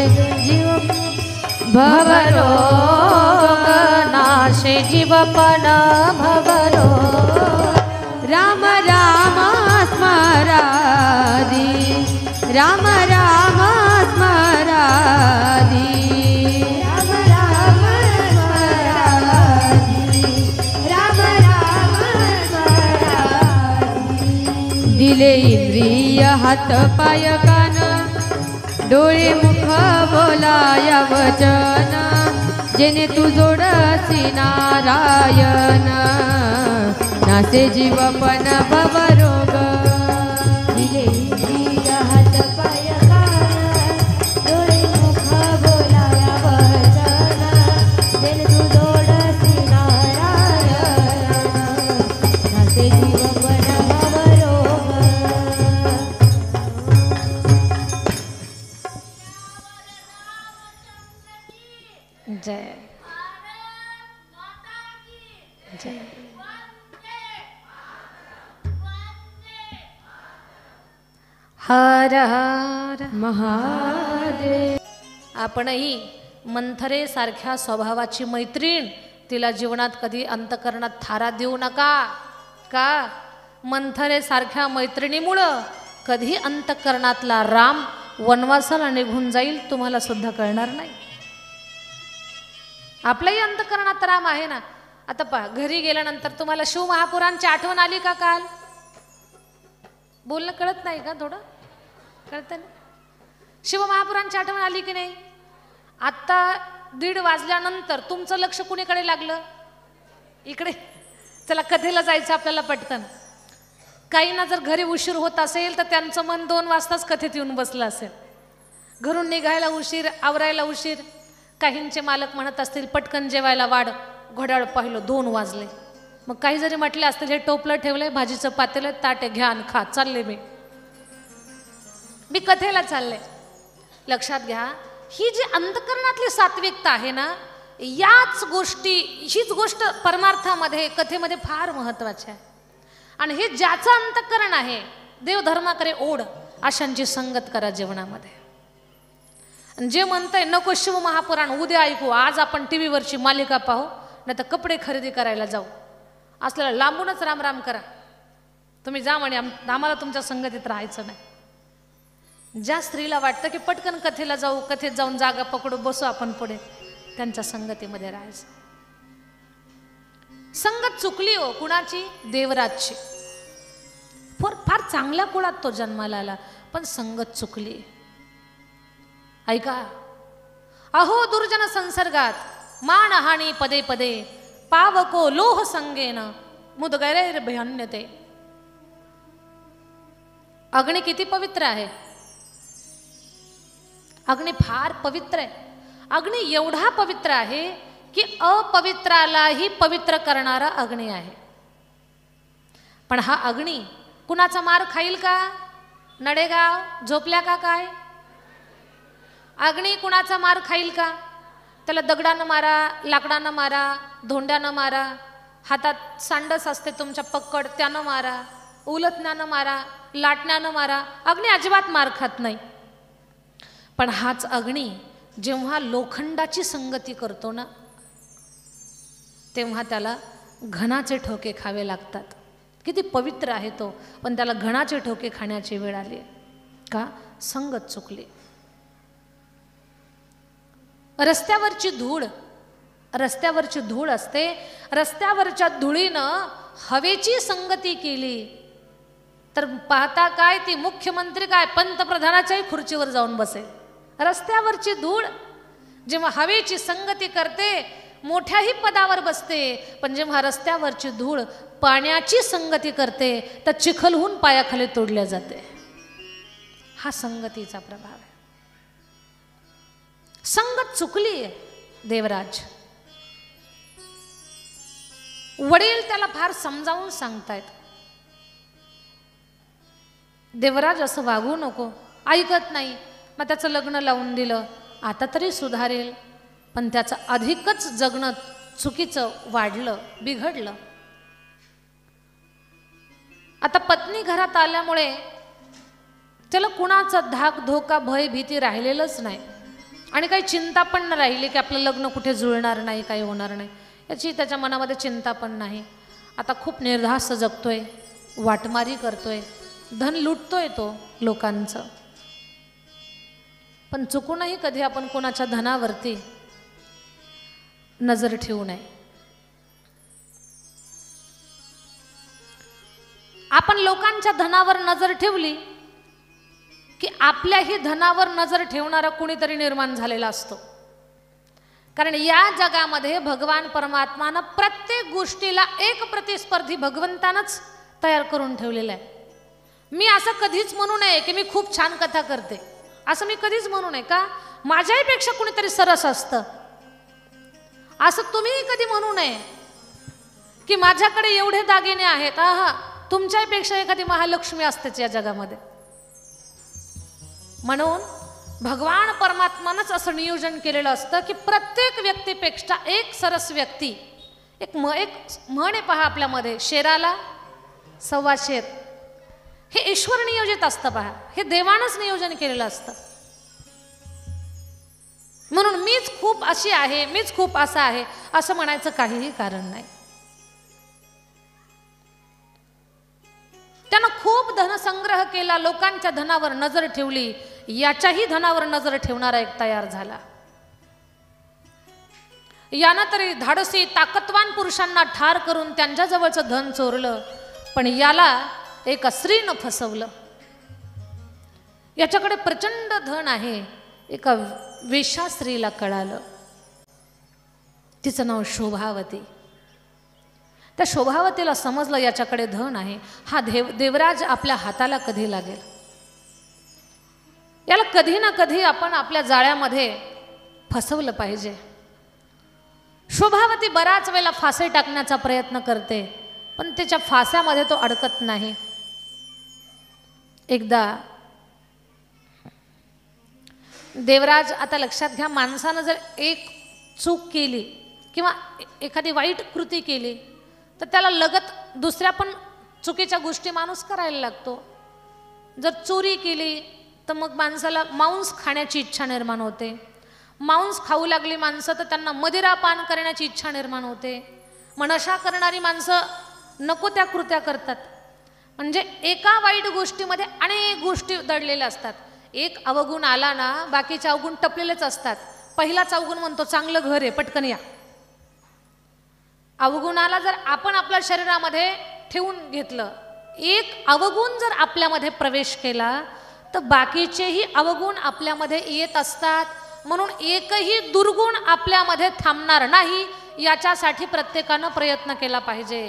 जीव भवरोग, नाशे जीवपण भवरोग. राम राम स्मरादी, राम राम स्मरादी, राम राम स्मरादी, राम राम स्मरादी. दिले इंद्रिय हात पाय कान, डोळे मुख बोलाया वचन, जेने तू जोडसी नारायण, नासे जीवपण भवरोग. दिले इंद्रिय हात पाय कान, डोळे मुख बोलाया वचन, जेने तू जोडसी नारायण, नासे जीवपण भवरोग. जय जय. हर हर महादेव. आपणही मंथरे सारख्या स्वभावाची मैत्रीण, तिला जीवनात कधी अंतकरणात थारा देऊ नका. का? मंथरे सारख्या मैत्रिणीमुळं कधी अंतकरणातला राम वनवासाला निघून जाईल तुम्हाला सुद्धा कळणार नाही. आपल्याही अंतकरणात राम आहे ना. आता पहा, घरी गेल्यानंतर तुम्हाला शिवमहापुरांची आठवण आली का? काल बोलणं कळत नाही का? थोडं कळतं ना. शिवमहापुरांची आठवण आली की नाही? आत्ता 1:30 वाजल्यानंतर तुमचं लक्ष कुणीकडे लागलं? इकडे. चला कथेला जायचं आपल्याला पटकन. काहींना जर घरी उशीर होत असेल तर त्यांचं मन 2 वाजताच कथेत येऊन बसलं असेल. घरून निघायला उशीर, आवरायला उशीर. काहींचे मालक म्हणत असतील पटकन जेवायला वाढ, घड्याळ पाहिलं 2 वाजले. मग काही जरी म्हटले असतील हे टोपलं ठेवलंय, भाजीचं पातेलं, ताटे घ्या आणि खा, चालले मी कथेला चालले. लक्षात घ्या, ही जी अंतकरणातली सात्विकता आहे ना, याच गोष्टी, हीच गोष्ट परमार्थामध्ये कथेमध्ये फार महत्वाची आहे. आणि हे ज्याचं अंतकरण आहे, देवधर्माकडे ओढ, अशांची संगत करा जीवनामध्ये. जे म्हणतंय नको शिव महापुराण उद्या ऐकू, आज आपण टीव्हीवरची मालिका पाहू, नाही तर कपडे खरेदी करायला जाऊ, असल्याला लांबूनच राम राम करा. तुम्ही जा म्हणे, आम्हाला तुमच्या संगतीत राहायचं नाही. ज्या स्त्रीला वाटतं की पटकन कथेला जाऊ, कथेत जाऊन जागा पकडू बसू आपण पुढे, त्यांच्या संगतीमध्ये राहायचं. संगत चुकली हो कुणाची? देवराजची. फार चांगल्या कुळात तो जन्माला आला, पण संगत चुकली. ऐका, अहो दुर्जन संसर्गात मानहानी पदे पदे, पावको लोह संगेन मुदगैर भयन्यते. अग्नी किती पवित्र आहे, अग्नी फार पवित्र आहे. अग्नी एवढा पवित्र आहे की अपवित्रालाही पवित्र करणारा अग्नी आहे. पण हा अग्नी कुणाचा मार खाईल का? नडेगाव झोपल्या का काय? अग्नी कुणाचा मार खाईल का? त्याला दगडानं मारा, लाकडानं मारा, धोंड्यानं मारा, हातात सांडस असते तुमच्या पक्कड त्यानं मारा, उलटण्यानं मारा, लाटण्यानं मारा, अग्नी अजिबात मार खात नाही. पण हाच अग्नी जेव्हा लोखंडाची संगती करतो ना, तेव्हा त्याला घणाचे ठोके खावे लागतात. किती पवित्र आहे तो, पण त्याला घणाचे ठोके खाण्याची वेळ आली. का? संगत चुकली. रस्त्यावरची धूळ असते, रस्त्यावरच्या धुळीनं हवेची संगती केली तर पाहता काय, ती मुख्यमंत्री काय पंतप्रधानाच्याही खुर्चीवर जाऊन बसेल. रस्त्यावरची धूळ जेव्हा हवेची संगती करते मोठ्याही पदावर बसते, पण जेव्हा रस्त्यावरची धूळ पाण्याची संगती करते तर चिखलहून पायाखाली तोडल्या जाते. हा संगतीचा प्रभाव आहे. संगत चुकली आहे देवराज. वडील त्याला फार समजावून सांगतायत, देवराज असं वागू नको. ऐकत नाही. मग त्याचं लग्न लावून दिलं. आता तरी सुधारेल, पण त्याचं अधिकच जगणं चुकीचं वाढलं, बिघडलं. आता पत्नी घरात आल्यामुळे त्याला कुणाचा धाक धोका भय भीती राहिलेलंच नाही, आणि काही चिंता पण नाही राहिली की आपलं लग्न कुठे जुळणार नाही, काही होणार नाही याची त्याच्या मनामध्ये चिंता पण नाही. आता खूप निर्धास्त जगतोय, वाटमारी करतोय, धन लुटतोय तो लोकांचं. पण चुकूनही कधी आपण कोणाच्या धनावरती नजर ठेवू नये. आपण लोकांच्या धनावर नजर ठेवली की आपल्याही धनावर नजर ठेवणारा कुणीतरी निर्माण झालेला असतो. कारण या जगामध्ये भगवान परमात्मानं प्रत्येक गोष्टीला एक प्रतिस्पर्धी भगवंतानंच तयार करून ठेवलेला आहे. मी असं कधीच म्हणू नये की मी खूप छान कथा करते, असं मी कधीच म्हणू नये. का? माझ्याही पेक्षा कुणीतरी सरस असतं. असं तुम्ही कधी म्हणू नये की माझ्याकडे एवढे दागिने आहेत, आहा तुमच्यापेक्षा एखादी महालक्ष्मी असतेच या जगामध्ये. म्हणून भगवान परमात्मानंच असं नियोजन केलेलं असतं की प्रत्येक व्यक्तीपेक्षा एक सरस व्यक्ती. एक म्हण आहे पहा आपल्यामध्ये, शेराला सव्वा शेर. हे ईश्वर नियोजित असतं पहा, हे देवानंच नियोजन केलेलं असतं. म्हणून मीच खूप अशी आहे, मीच खूप असं आहे असं म्हणायचं काहीही कारण नाही. त्यानं खूप धनसंग्रह केला, लोकांच्या धनावर नजर ठेवली, याच्याही धनावर नजर ठेवणारा एक तयार झाला. यानं तरी धाडसी ताकदवान पुरुषांना ठार करून त्यांच्याजवळचं धन चोरलं, पण याला एका स्त्रीनं फसवलं. याच्याकडे प्रचंड धन आहे. एका वेश्या स्त्रीला कळालं, तिचं नाव शोभावती. त्या शोभावतीला समजलं याच्याकडे धन आहे, हा देवराज आपल्या हाताला कधी लागेल, याला कधी ना कधी आपण आपल्या जाळ्यामध्ये फसवलं पाहिजे. शोभावती बराच वेळेला फासे टाकण्याचा प्रयत्न करते, पण त्याच्या फास्यामध्ये तो अडकत नाही. एकदा देवराज, आता लक्षात घ्या, माणसानं जर एक चूक केली किंवा एखादी वाईट कृती केली तर त्याला लगत दुसऱ्या पण चुकीच्या गोष्टी माणूस करायला लागतो. जर चोरी केली तर मग माणसाला मांस खाण्याची इच्छा निर्माण होते. मांस खाऊ लागली माणसं तर त्यांना मदिरा पान करण्याची इच्छा निर्माण होते. मग नशा करणारी माणसं नको त्या कृत्या करतात. म्हणजे एका वाईट गोष्टीमध्ये अनेक गोष्टी दडलेल्या असतात. एक अवगुण आला ना, बाकीचे अवगुण टपलेलेच असतात. पहिलाच अवगुण म्हणतो चांगलं घर आहे, पटकन या. अवगुणाला जर आपण आपल्या शरीरामध्ये ठेवून घेतलं, एक अवगुण जर आपल्यामध्ये प्रवेश केला तर बाकीचेही अवगुण आपल्यामध्ये येत असतात. म्हणून एकही दुर्गुण आपल्यामध्ये थांबणार नाही, याच्यासाठी प्रत्येकानं प्रयत्न केला पाहिजे.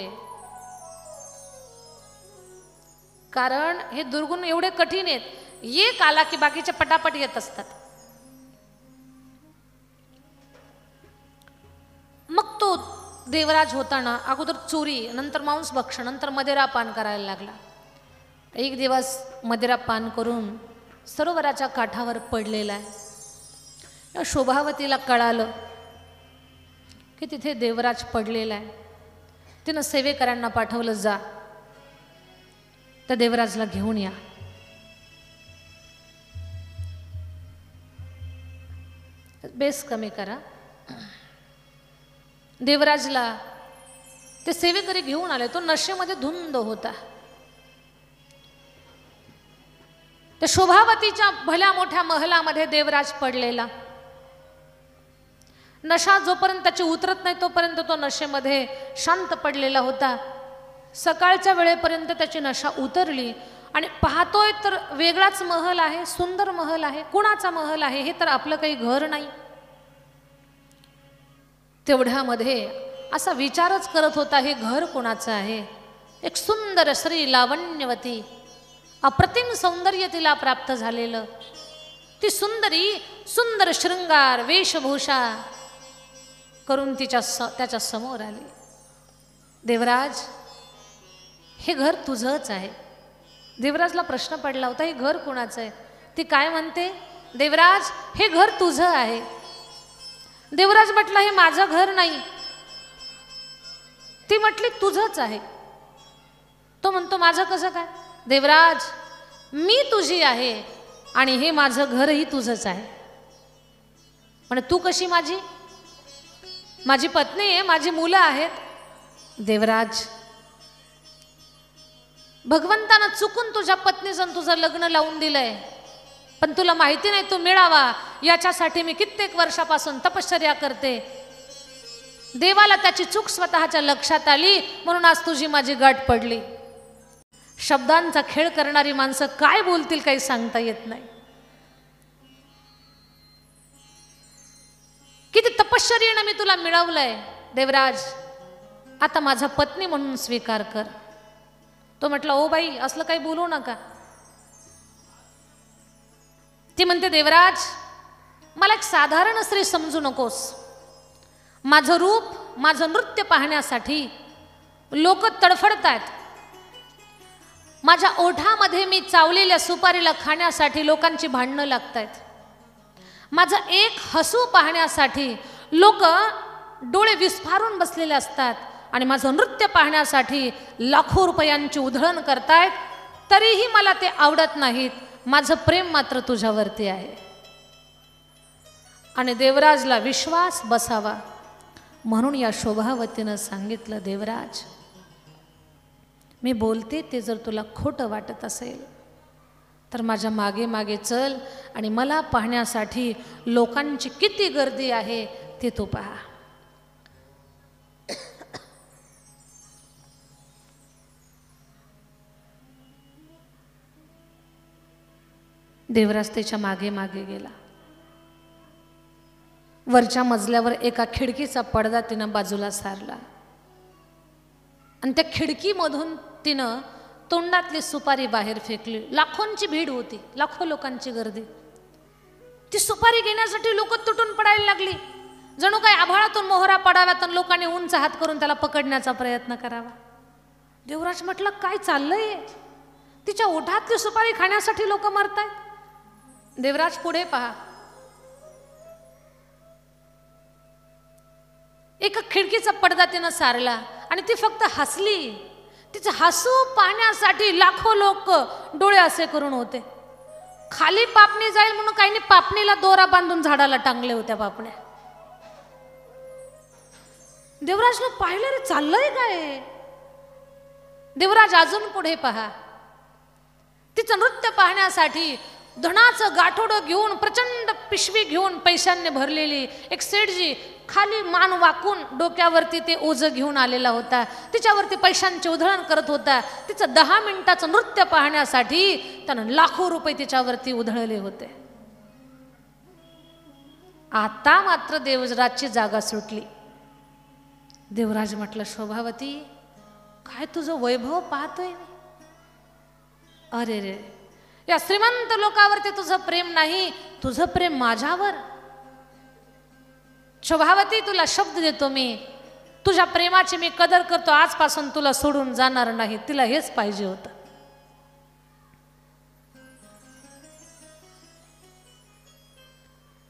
कारण हे दुर्गुण एवढे कठीण आहेत, एक आला की बाकीचे पटापट येत असतात. मग तो देवराज होताना अगोदर चोरी, नंतर मांसभक्षण, नंतर मदिरापान करायला लागला. एक दिवस मदिरापान करून सरोवराच्या काठावर पडलेला आहे. या शोभावतीला कळालं की तिथे देवराज पडलेला आहे. तिनं सेवेकरांना पाठवलं, जा त्या देवराजला घेऊन या. बेस कमी करा. देवराजला ते सेवेकरी घेऊन आले. तो नशेमध्ये धुंद होता. त्या शोभावतीच्या भल्या मोठ्या महलामध्ये देवराज पडलेला. नशा जोपर्यंत त्याची उतरत नाही तोपर्यंत तो नशेमध्ये शांत पडलेला होता. सकाळच्या वेळेपर्यंत त्याची नशा उतरली आणि पाहतोय तर वेगळाच महल आहे, सुंदर महल आहे. कुणाचा महल आहे? हे तर आपलं काही घर नाही. तेवढ्यामध्ये असा विचारच करत होता, हे घर कोणाचं आहे? एक सुंदर श्री लावण्यवती, अप्रतिम सौंदर्य तिला प्राप्त झालेलं. ती सुंदरी सुंदर शृंगार वेशभूषा करून त्याच्या समोर आली. देवराज, हे घर तुझंच आहे. देवराजला प्रश्न पडला होता, हे घर कोणाचं आहे? ती काय म्हणते, देवराज हे घर तुझं आहे. देवराज म्हटला, हे माझं घर नाही. ती म्हटली, तुझंच आहे. तो म्हणतो, माझं कसं काय? देवराज, मी तुझी आहे आणि हे माझं घरही तुझंच आहे. म्हणे, तू कशी माझी? माझी पत्नी आहे, माझी मुलं आहेत. देवराज, भगवंतानं चुकून तुझ्या पत्नीचं तुझं लग्न लावून दिलंय, पण तुला माहिती नाही तो मिळावा याच्यासाठी मी कित्येक वर्षापासून तपश्चर्या करते. देवाला त्याची चूक स्वतःच्या लक्षात आली म्हणून आज तुझी माझी गाठ पडली. शब्दांचा खेळ करणारी माणसं काय बोलतील काही सांगता येत नाही. किती तपश्चर्येने मी तुला मिळवलंय. देवराज, आता माझा पत्नी म्हणून स्वीकार कर. तो म्हटला, ओ बाई, असलं काही बोलू नका. ती म्हणते, देवराज, मला एक साधारण स्त्री समजू नकोस. माझं रूप, माझं नृत्य पाहण्यासाठी लोक तडफडतात. माझ्या ओठामध्ये मी चावलेल्या सुपारीला खाण्यासाठी लोकांची भांडणं लागतायत. माझं एक हसू पाहण्यासाठी लोक डोळे विस्फारून बसलेले असतात आणि माझं नृत्य पाहण्यासाठी लाखो रुपयांची उधळण करतायत. तरीही मला ते आवडत नाहीत. माझं प्रेम मात्र तुझ्यावरती आहे. आणि देवराजला विश्वास बसावा म्हणून या शोभावतीनं सांगितलं, देवराज, मी बोलते ते जर तुला खोटं वाटत असेल तर माझ्या मागे मागे चल आणि मला पाहण्यासाठी लोकांची किती गर्दी आहे ते तू पहा. देवराज त्याच्या मागे मागे गेला. वरच्या मजल्यावर एका खिडकीचा पडदा तिनं बाजूला सारला आणि त्या खिडकीमधून तिनं तोंडातली सुपारी बाहेर फेकली. लाखोंची भीड होती, लाखो लोकांची गर्दी. ती सुपारी घेण्यासाठी लोक तुटून पडायला लागली. जणू काय आभाळातून मोहरा पडाव्यात आणि लोकांनी उंच हात करून त्याला पकडण्याचा प्रयत्न करावा. देवराज म्हटलं, काय चाललंय? तिच्या ओठातली सुपारी खाण्यासाठी लोक मरतायत. देवराज, पुढे पहा. एका खिडकीचा पडदा तिनं सारला आणि ती फक्त हसली. तिचं हसू पाहण्यासाठी लाखो लोक डोळे असे करून होते. खाली पापणी जाईल म्हणून काहींनी पापणीला दोरा बांधून झाडाला टांगले होत्या पापण्या. देवराजनं पाहिलं, रे चाललंय काय? देवराज अजून पुढे पहा. तिचं नृत्य पाहण्यासाठी धनाचं गाठोडं घेऊन, प्रचंड पिशवी घेऊन पैशांनी भरलेली एक सेठजी खाली मान वाकून डोक्यावरती ते ओझं घेऊन आलेला होता. तिच्यावरती पैशांची उधळण करत होता. तिचं 10 मिनिटाचं नृत्य पाहण्यासाठी त्यानं लाखो रुपये तिच्यावरती उधळले होते. आता मात्र देवराजची जागा सुटली. देवराज म्हटलं, शोभावती, काय तुझं वैभव पाहतोय? अरे रे, या श्रीमंत लोकावरती तुझं प्रेम नाही, तुझं प्रेम माझ्यावर. शोभावती, तुला शब्द देतो मी, तुझ्या प्रेमाची मी कदर करतो, आजपासून तुला सोडून जाणार नाही. तिला हेच पाहिजे होतं.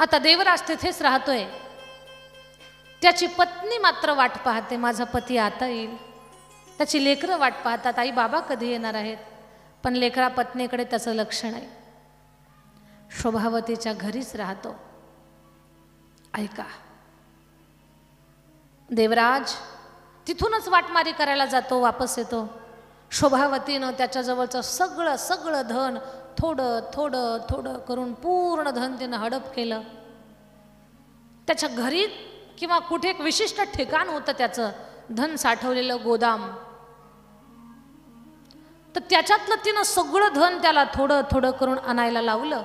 आता देवराज तिथेच राहतोय. त्याची पत्नी मात्र वाट पाहते, माझा पती आता येईल. त्याची लेकरं वाट पाहतात, आई बाबा कधी येणार आहेत. पण लेकरा पत्नीकडे त्याचं लक्ष नाही. शोभावतीच्या घरीच राहतो. ऐका, देवराज तिथूनच वाटमारी करायला जातो, वापस येतो. शोभावतीनं त्याच्याजवळचं सगळं सगळं धन थोडं थोडं थोडं करून पूर्ण धन तिनं हडप केलं. त्याच्या घरी किंवा कुठे एक विशिष्ट ठिकाण होतं त्याचं धन साठवलेलं गोदाम. तर त्याच्यातलं तिनं सगळं धन त्याला थोडं थोडं करून आणायला लावलं.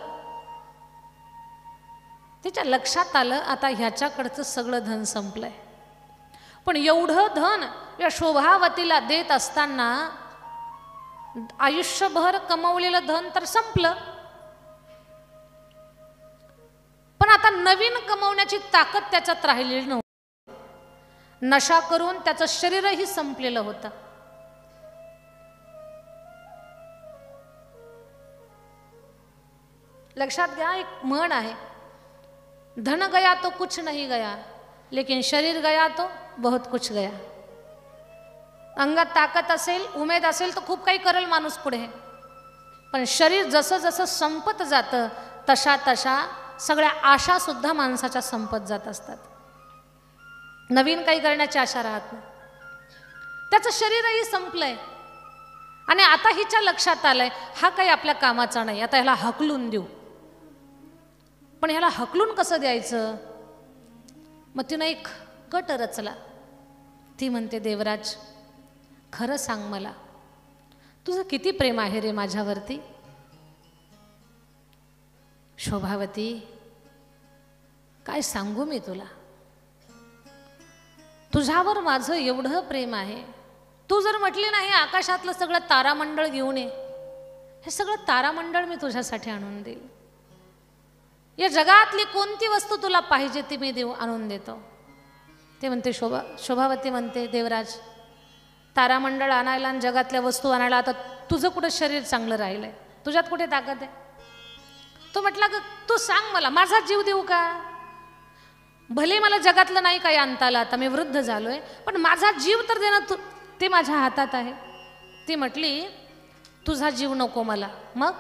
तिच्या लक्षात आलं आता ह्याच्याकडचं सगळं धन संपलंय. पण एवढं धन या शोभावतीला देत असताना आयुष्यभर कमवलेलं धन तर संपलं. पण आता नवीन कमवण्याची ताकद त्याच्यात राहिलेली नव्हती. नशा करून त्याचं शरीरही संपलेलं होतं. लक्षात घ्या, एक म्हण आहे, धन गया तो कुछ नहीं गया, लेकिन शरीर गया तो बहुत कुछ गया. अंगात ताकद असेल, उमेद असेल तर खूप काही करेल माणूस पुढे. पण शरीर जसं जसं संपत जातं तशा तशा सगळ्या आशा सुद्धा माणसाच्या संपत जात असतात. नवीन काही करण्याची आशा राहत नाही. त्याचं शरीरही संपलंय आणि आता हिच्या लक्षात आलंय हा काही आपल्या कामाचा नाही, आता ह्याला हकलून देऊ. पण ह्याला हकलून कसं द्यायचं? मग तिनं एक कट रचला. ती म्हणते, देवराज खरं सांग मला, तुझं किती प्रेम आहे रे माझ्यावरती? शोभावती, काय सांगू मी तुला, तुझ्यावर माझं एवढं प्रेम आहे. तू जर म्हटली नाही आकाशातलं सगळं तारामंडळ घेऊन ये, हे सगळं तारामंडळ मी तुझ्यासाठी आणून देईल. या जगातली कोणती वस्तू तुला पाहिजे ती मी आणून देतो. ते म्हणते शोभावती म्हणते, देवराज तारामंडळ आणायला आणि जगातल्या वस्तू आणायला आता तुझं कुठं शरीर चांगलं राहिलंय, तुझ्यात कुठे ताकद आहे? तो म्हटला की तू सांग मला, माझा जीव देऊ का? भले मला जगातलं नाही काही आणता आलं, आता मी वृद्ध झालोय, पण माझा जीव तर देणं ते माझ्या हातात आहे. ती म्हटली, तुझा जीव नको मला, मग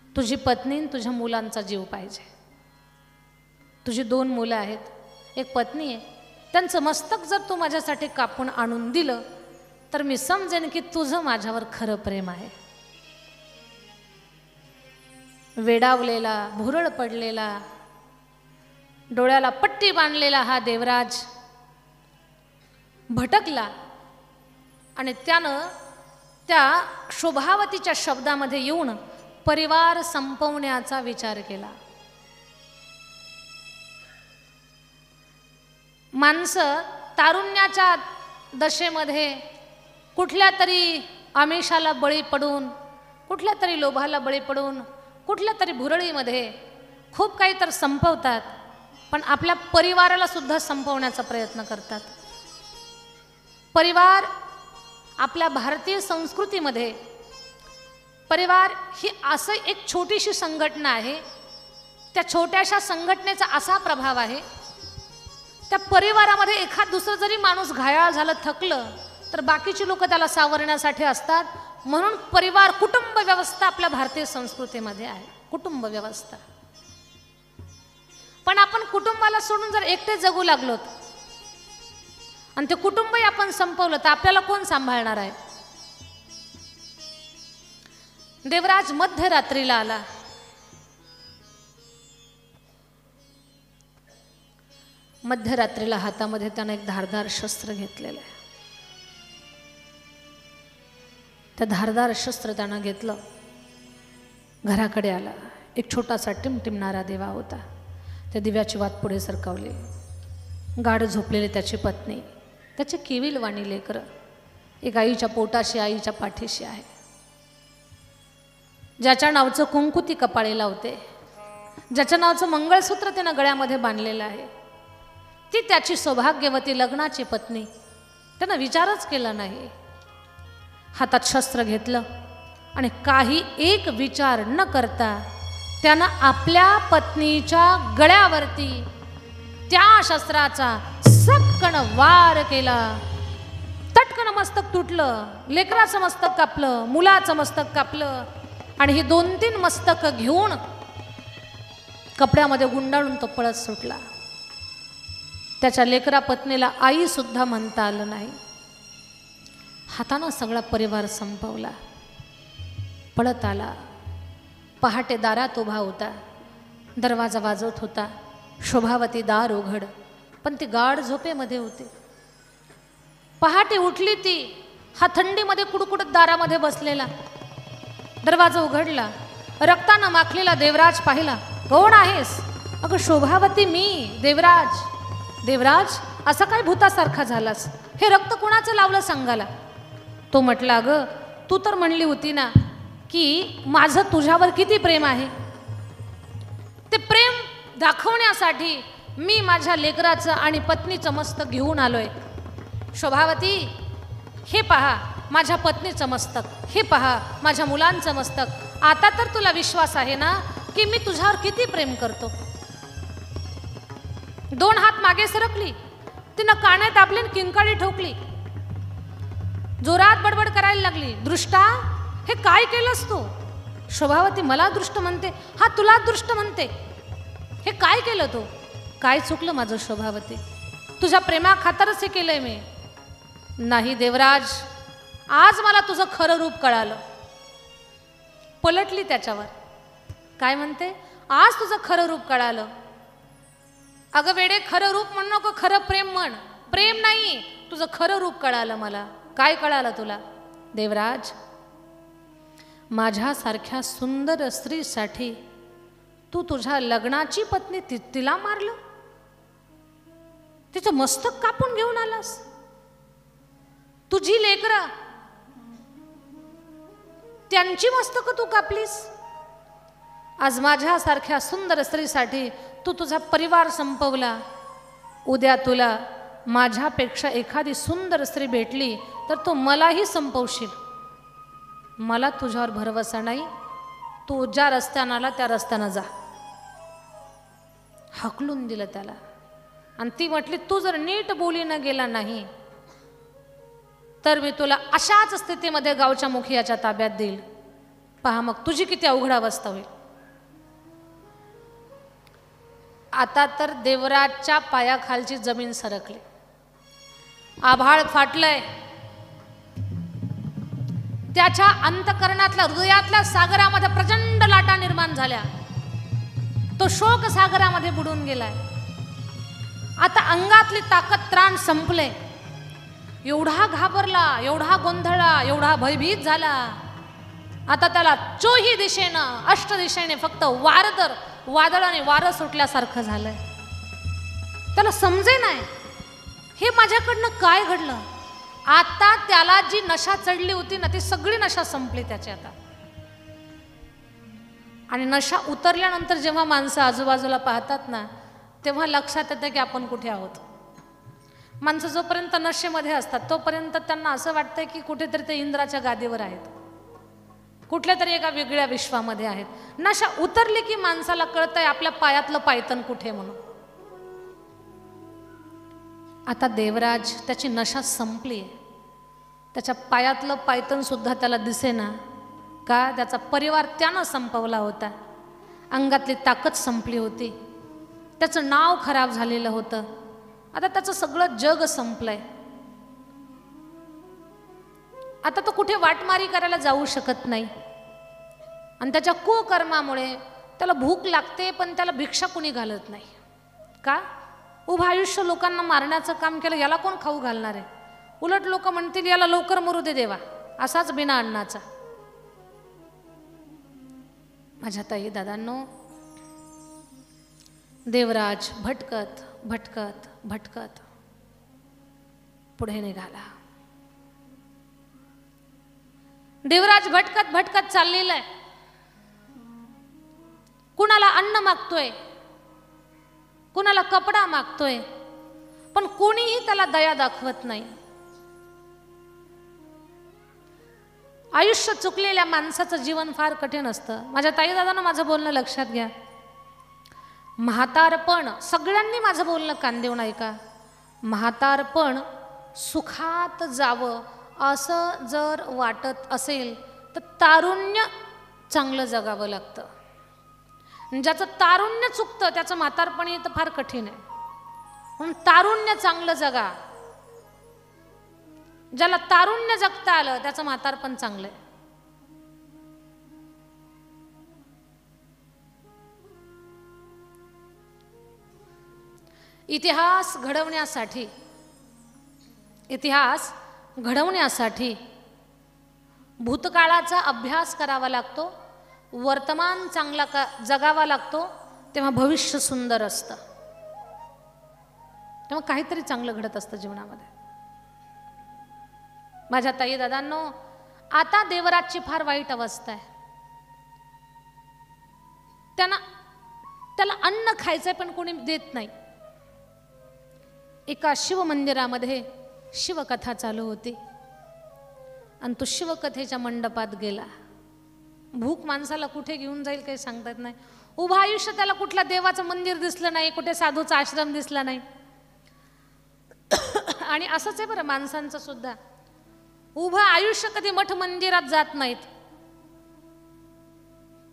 तुझी पत्नी तुझ्या मुलांचा जीव पाहिजे. तुझी 2 मुलं आहेत, एक पत्नी आहे, त्यांचं मस्तक जर तू माझ्यासाठी कापून आणून दिलं तर मी समजेन की तुझं माझ्यावर खरं प्रेम आहे. वेडावलेला, भुरळ पडलेला, डोळ्याला पट्टी बांधलेला हा देवराज भटकला आणि त्यानं त्या शोभावतीच्या शब्दामध्ये येऊन परिवार संपवण्याचा विचार केला. माणसं तारुण्याच्या दशेमध्ये कुठल्या तरी आमिषाला बळी पडून, कुठल्या तरी लोभाला बळी पडून, कुठल्या तरी भुरळीमध्ये खूप काही तर संपवतात, पण आपल्या परिवाराला सुद्धा संपवण्याचा प्रयत्न करतात. परिवार आपल्या भारतीय संस्कृतीमध्ये परिवार ही असं एक छोटीशी संघटना आहे. त्या छोट्याशा संघटनेचा असा प्रभाव आहे, त्या परिवारामध्ये एखाद दुसरं जरी माणूस घायाळ झालं, थकलं, तर बाकीची लोक त्याला सावरण्यासाठी असतात. म्हणून परिवार, कुटुंब व्यवस्था आपल्या भारतीय संस्कृतीमध्ये आहे, कुटुंब व्यवस्था. पण आपण कुटुंबाला सोडून जर एकटे जगू लागलोत आणि ते कुटुंबही आपण संपवलं तर आपल्याला कोण सांभाळणार आहे? देवराज मध्यरात्रीला आला. मध्यरात्रीला हातामध्ये त्यानं एक धारदार शस्त्र घेतलेलं आहे. त्या धारदार शस्त्र त्यानं घेतलं, घराकडे आला. एक छोटासा टिमटिमणारा दिवा होता, त्या दिव्याची वात पुढे सरकावली. गाढ झोपलेली त्याची पत्नी, त्याचे केविलवाणी लेकरं, एक आईच्या पोटाशी, आईच्या पाठीशी आहे. ज्याच्या नावचं कुंकू ती कपाळी लावते, ज्याच्या नावचं मंगळसूत्र त्यानं गळ्यामध्ये बांधलेलं आहे, ती त्याची सौभाग्यवती लग्नाची पत्नी. त्यानं विचारच केला नाही. हातात शस्त्र घेतलं आणि काही एक विचार न करता त्यानं आपल्या पत्नीच्या गळ्यावरती त्या शस्त्राचा सक्कण वार केला. तटकन मस्तक तुटलं, लेकराचं मस्तक कापलं, मुलाचं मस्तक कापलं आणि ही 2-3 मस्तक घेऊन कपड्यामध्ये गुंडाळून तो पळत सुटला. त्याच्या लेकरा पत्नीला आई सुद्धा म्हणता आलं नाही. हातानं सगळा परिवार संपवला, पळत आला. पहाटे दारात उभा होता, दरवाजा वाजवत होता. शोभावती दार उघड, पण ती गाढ झोपेमध्ये होती. पहाटे उठली ती, हा थंडीमध्ये कुडकुडत दारामध्ये बसलेला. दरवाजा उघडला, रक्तानं माखलेला देवराज पाहिला. कोण आहेस? अगं शोभावती, मी देवराज. देवराज, असा काय भूतासारखा झालास? हे रक्त कुणाचं लावलं सांगाला? तो म्हटला, अगं तू तर म्हणली होती ना की माझं तुझ्यावर किती प्रेम आहे. ते प्रेम दाखवण्यासाठी मी माझ्या लेकराचं आणि पत्नीचं मस्तक घेऊन आलोय. शोभावती, हे पहा माझ्या पत्नीचं मस्तक, हे पहा माझ्या मुलांचं मस्तक. आता तर तुला विश्वास आहे ना की मी तुझ्यावर किती प्रेम करतो. 2 हात मागे सरकली, तिनं कानात आपली किंकाळी ठोकली, जोरात बडबड करायला लागली. दृष्टा, हे काय केलंस तू? शोभावती, मला दृष्ट म्हणते? हा तुला दृष्ट म्हणते. हे काय केलं तू? काय चुकलं माझं शोभावती? तुझ्या प्रेमाखातरच हे केलंय मी. नाही देवराज, आज मला तुझं खरं रूप कळालं. पलटली त्याच्यावर. काय म्हणते? आज तुझं खरं रूप कळालं. अगं वेडे, खरं रूप म्हण नको, खरं प्रेम म्हण. प्रेम नाही, तुझं खरं रूप कळालं मला. काय कळालं तुला? देवराज, माझ्यासारख्या सुंदर स्त्रीसाठी तू तुझ्या लग्नाची पत्नी तिला मारलं, तिचं मस्तक कापून घेऊन आलास. तुझी लेकरं, त्यांची मस्तक तू कापलीस. आज माझ्यासारख्या सुंदर स्त्रीसाठी तू तुझा परिवार संपवला. उद्या तुला माझ्यापेक्षा एखादी सुंदर स्त्री भेटली तर तू मलाही संपवशील. मला तुझ्यावर भरवसा नाही. तू ज्या रस्त्यानं आला त्या रस्त्यानं जा. हकलून दिलं त्याला. आणि ती म्हटली, तू जर नीट बोलीनं गेला नाही तर मी तुला अशाच स्थितीमध्ये गावच्या मुखियाच्या ताब्यात देईल. पहा मग तुझी किती अवघड अवस्था होईल. आता तर देवराजच्या पायाखालची जमीन सरकली. आभाळ फाटलंय. त्याच्या अंतकरणातल्या हृदयातल्या सागरामध्ये प्रचंड लाटा निर्माण झाल्या. तो शोक सागरामध्ये बुडून गेलाय. आता अंगातली ताकद, त्राण संपले. एवढा घाबरला, एवढा गोंधळला, एवढा भयभीत झाला. आता त्याला चोही दिशेनं, अष्ट दिशेने फक्त वादळ आणि वारं सुटल्यासारखं झालंय. त्याला समजे नाही हे माझ्याकडनं काय घडलं. आता त्याला जी नशा चढली होती ना, ती सगळी नशा संपली त्याची आता. आणि नशा उतरल्यानंतर जेव्हा माणसं आजूबाजूला पाहतात ना, तेव्हा लक्षात येतं की आपण कुठे आहोत. माणसं जोपर्यंत नशेमध्ये असतात तोपर्यंत त्यांना असं वाटतंय की कुठेतरी ते इंद्राच्या गादीवर आहेत, कुठल्या तरी एका वेगळ्या विश्वामध्ये आहेत. नशा उतरली की माणसाला कळतंय आपल्या पायातलं पायतन कुठे म्हणून. आता देवराज, त्याची नशा संपली. त्याच्या पायातलं पायतन सुद्धा त्याला दिसेना. का? त्याचा परिवार त्यानं संपवला होता. अंगातली ताकद संपली होती. त्याचं नाव खराब झालेलं होतं. आता त्याचं सगळं जग संपलंय. आता तो कुठे वाटमारी करायला जाऊ शकत नाही. आणि त्याच्या कुकर्मामुळे त्याला भूक लागते, पण त्याला भिक्षा कुणी घालत नाही. का? उभं आयुष्य लोकांना मारण्याचं काम केलं, याला कोण खाऊ घालणार आहे? उलट लोक म्हणतील याला लवकर मरू दे देवा, असाच बिना अन्नाचा. माझ्या ताई दादांनो, देवराज भटकत भटकत भटकत पुढे निघाला. देवराज भटकत भटकत चाललेला आहे. कुणाला अन्न मागतोय, कुणाला कपडा मागतोय, पण कोणीही त्याला दया दाखवत नाही. आयुष्य चुकलेल्या माणसाचं जीवन फार कठीण असतं. माझ्या ताई दादांना माझं बोलणं लक्षात घ्या. म्हातारपण, सगळ्यांनी माझं बोलणं कान देऊन ऐका. म्हातारपण सुखात जावं असं जर वाटत असेल तर तारुण्य चांगलं जगावं लागतं. ज्याचं तारुण्य चुकतं त्याचं म्हातारपण येतं फार कठीण आहे. म्हणून तारुण्य चांगलं जगा. ज्याला तारुण्य जगता आलं त्याचं म्हातारपण चांगलं आहे. इतिहास घडवण्यासाठी भूतकाळाचा अभ्यास करावा लागतो, वर्तमान चांगला जगावा लागतो, तेव्हा भविष्य सुंदर असतं, तेव्हा काहीतरी चांगलं घडत असतं जीवनामध्ये. माझ्या ताई दादांनो, आता देवराजची फार वाईट अवस्था आहे. त्याला अन्न खायचंय पण कोणी देत नाही. एका शिवमंदिरामध्ये शिवकथा चालू होती आणि तो शिवकथेच्या मंडपात गेला. भूक माणसाला कुठे घेऊन जाईल काही सांगता येत नाही. उभं आयुष्य त्याला कुठल्या देवाचं मंदिर दिसलं नाही, कुठे साधूचा आश्रम दिसला नाही. आणि असंच आहे बरं माणसांचं सुद्धा. उभं आयुष्य कधी मठ मंदिरात जात नाहीत,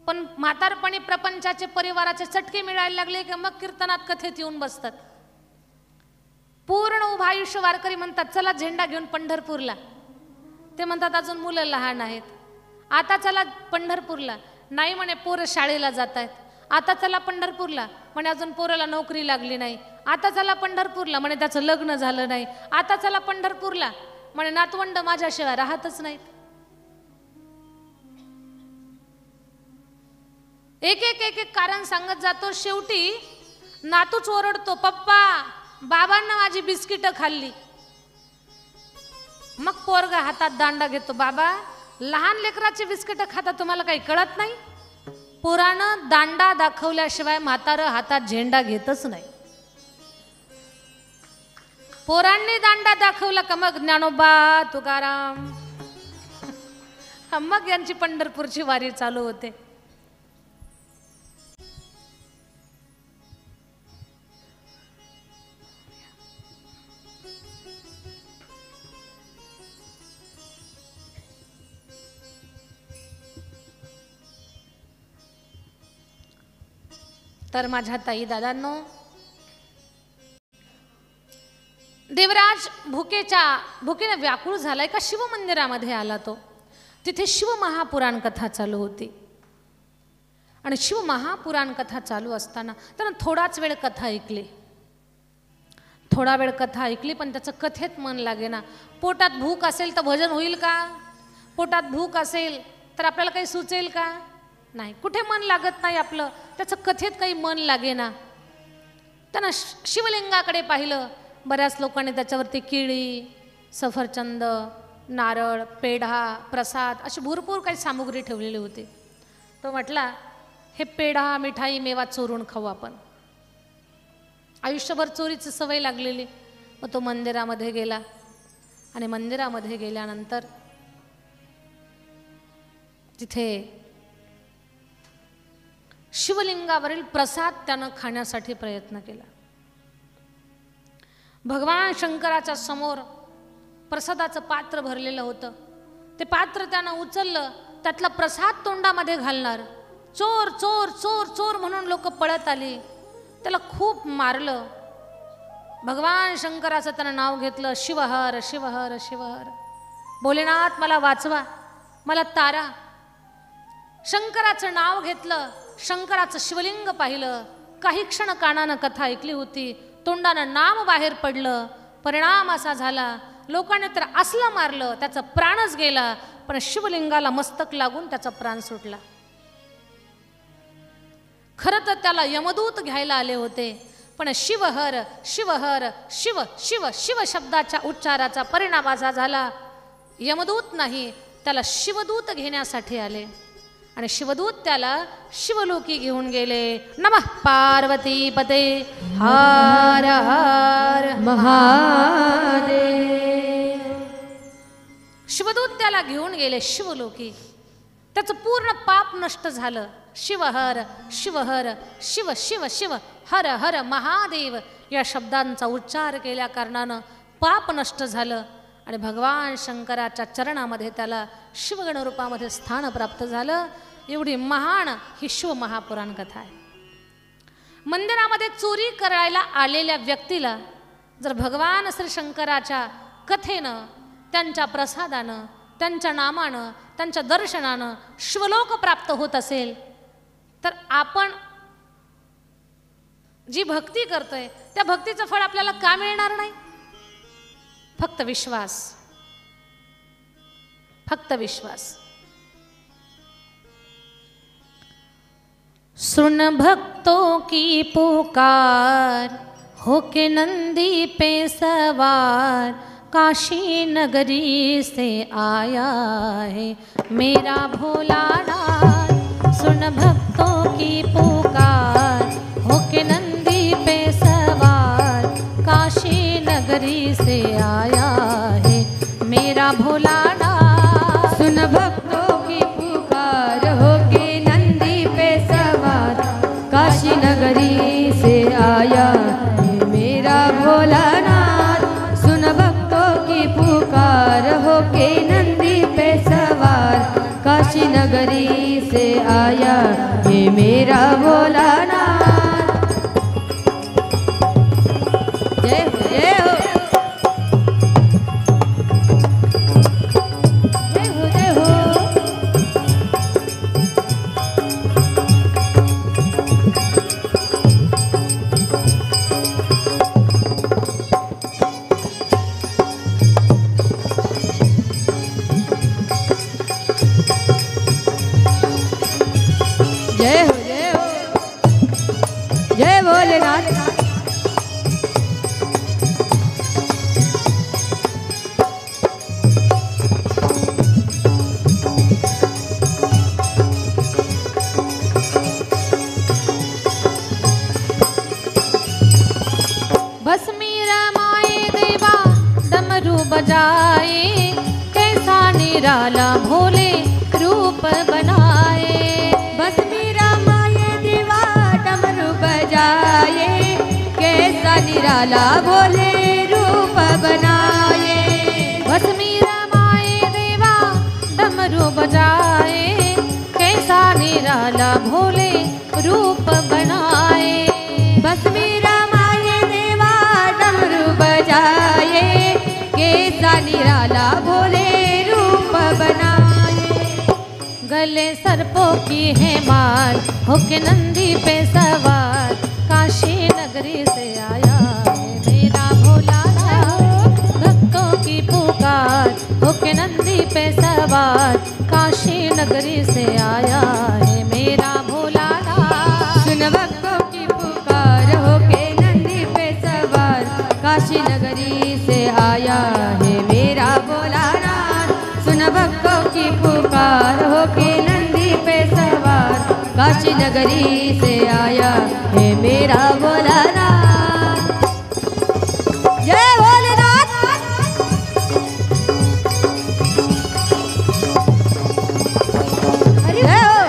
पण म्हातारपणी प्रपंचाचे परिवाराचे चटके मिळायला लागले की मग कीर्तनात कथेत येऊन बसतात. पूर्ण उभं आयुष्य वारकरी म्हणतात चला झेंडा घेऊन पंढरपूरला. ते म्हणतात अजून मुलं लहान आहेत. आता चला पंढरपूरला. नाही म्हणे पोरं शाळेला जात आहेत. आता चला पंढरपूरला. म्हणे अजून पोराला नोकरी लागली नाही. आता चला पंढरपूरला. म्हणे त्याचं लग्न झालं नाही. आता चला पंढरपूरला. म्हणे नातवंड माझ्याशिवाय राहतच नाहीत. एक एक एक एक कारण सांगत जातो. शेवटी नातूच ओरडतो, पप्पा बाबांना माझी बिस्किटं खाल्ली. मग पोरगा हातात दांडा घेतो, बाबा लहान लेकराची बिस्किटं खाता तुम्हाला काही कळत नाही. पोरानं दांडा दाखवल्याशिवाय म्हातारं हातात झेंडा घेतच नाही. पोरांनी दांडा दाखवला का मग ज्ञानोबा तुकाराम, मग यांची पंढरपूरची वारी चालू होते. तर माझ्या ताई दादांनो, देवराज भुकेने व्याकुळ झालाय का शिवमंदिरामध्ये आला. तो तिथे शिवमहापुराण कथा चालू होती आणि शिवमहापुराण कथा चालू असताना त्यानं थोडाच वेळ कथा ऐकली. थोडा वेळ कथा ऐकली पण त्याचं कथेत मन लागेना. पोटात भूक असेल तर भजन होईल का? पोटात भूक असेल तर आपल्याला काही सुचेल का? नाही. कुठे मन लागत नाही आपलं. त्याचं कथेत काही मन लागेना. त्यानं शिवलिंगाकडे पाहिलं. बऱ्याच लोकांनी त्याच्यावरती केळी, सफरचंद, नारळ, पेढा, प्रसाद अशी भरपूर काही सामुग्री ठेवलेली होती. तो म्हटला हे पेढा, मिठाई, मेवा चोरून खाऊ आपण. आयुष्यभर चोरीची सवय लागलेली. मग तो मंदिरामध्ये गेला आणि मंदिरामध्ये गेल्यानंतर तिथे शिवलिंगावरील प्रसाद त्यानं खाण्यासाठी प्रयत्न केला. भगवान शंकराच्या समोर प्रसादाचं पात्र भरलेलं होतं. ते पात्र त्यानं उचललं. त्यातला प्रसाद तोंडामध्ये घालणार. चोर चोर चोर चोर म्हणून लोक पळत आली. त्याला खूप मारलं. भगवान शंकराचं त्यानं नाव घेतलं, शिवहर शिवहर शिवहर. भोलेनाथ मला वाचवा, मला तारा. शंकराचं नाव घेतलं. शंकराचं शिवलिंग पाहिलं. काही क्षण कानानं कथा ऐकली होती. तोंडानं नाम बाहेर पडलं. परिणाम असा झाला, लोकांनी तर असलं मारलं त्याचा प्राणच गेला, पण शिवलिंगाला मस्तक लागून त्याचा प्राण सुटला. खरं तर त्याला यमदूत घ्यायला आले होते, पण शिवहर शिवहर शिव शिव शिव शब्दाच्या उच्चाराचा परिणाम असा झाला, यमदूत नाही त्याला शिवदूत घेण्यासाठी आले. आणि शिवदूत त्याला शिवलोकी घेऊन गेले. नमः पार्वती पते हर हर महादेव. शिवदूत त्याला घेऊन गेले शिवलोकी. त्याचं पूर्ण पाप नष्ट झालं. शिवहर शिवहर शिव शिव शिव हर हर महादेव या शब्दांचा उच्चार केल्या कारणानं पाप नष्ट झालं आणि भगवान शंकराच्या चरणामध्ये त्याला शिवगण रूपामध्ये स्थान प्राप्त झालं. एवढी महान ही शिवमहापुराण कथा आहे. मंदिरामध्ये चोरी करायला आलेल्या व्यक्तीला जर भगवान श्री शंकराच्या कथेनं, त्यांच्या प्रसादानं, त्यांच्या नामानं, त्यांच्या दर्शनानं शिवलोक प्राप्त होत असेल तर आपण जी भक्ती करतोय त्या भक्तीचं फळ आपल्याला का मिळणार नाही? फक्त विश्वास, फक्त विश्वास. सुन भक्तों की पुकार, होके नंदी पे सवार, काशी नगरी से आया है मेरा भोलानाथ. सुन भक्तों की पुकार, होके नंदी पे सवार, काशी नगरी से आया है मेरा भोलानाथ. सुन भक्तों की पुकार, होके नंदी पे सवार, काशी नगरी से आया है मेरा भोलानाथ. सुन भक्तों की पुकार, होके नंदी पे सवार, काशी नगरी से आया है मेरा भोलानाथ. जय हो जय हो जय हो जय हो. जय हो जय हो जय भोलेनाथ. भस्मी रमाए देवा डमरू बजाए, कैसा निराला भोले रूप बनाए. भस्मी रमाए देवा डमरू बजाए, कैसा निराला भोले रूप बनाए. भस्मी रमाए देवा डमरू बजाए, कैसा निराला भोले रूप बनाए. भस्मी रमाए देवा डमरू बजाए, कैसा निराला भोले रूप बनाए. गले सर्पों की है मार, होके नंदी पे सवार, काशी नगरी से आया है मेरा भोलानाथ. भक्तों की पुकार, होके नंदी पे सवार, काशी नगरी से आया है मेरा भोलानाथ. सुन भक्तों की पुकार, होके नंदी पे सवार, काशी नगरी से आया है मेरा भोलानाथ. सुन भक्तों की पुकार, होके नंदी पे सवार, काशी नगरी से आया है मेरा भोलानाथ. जय भोलेनाथ. जय हो.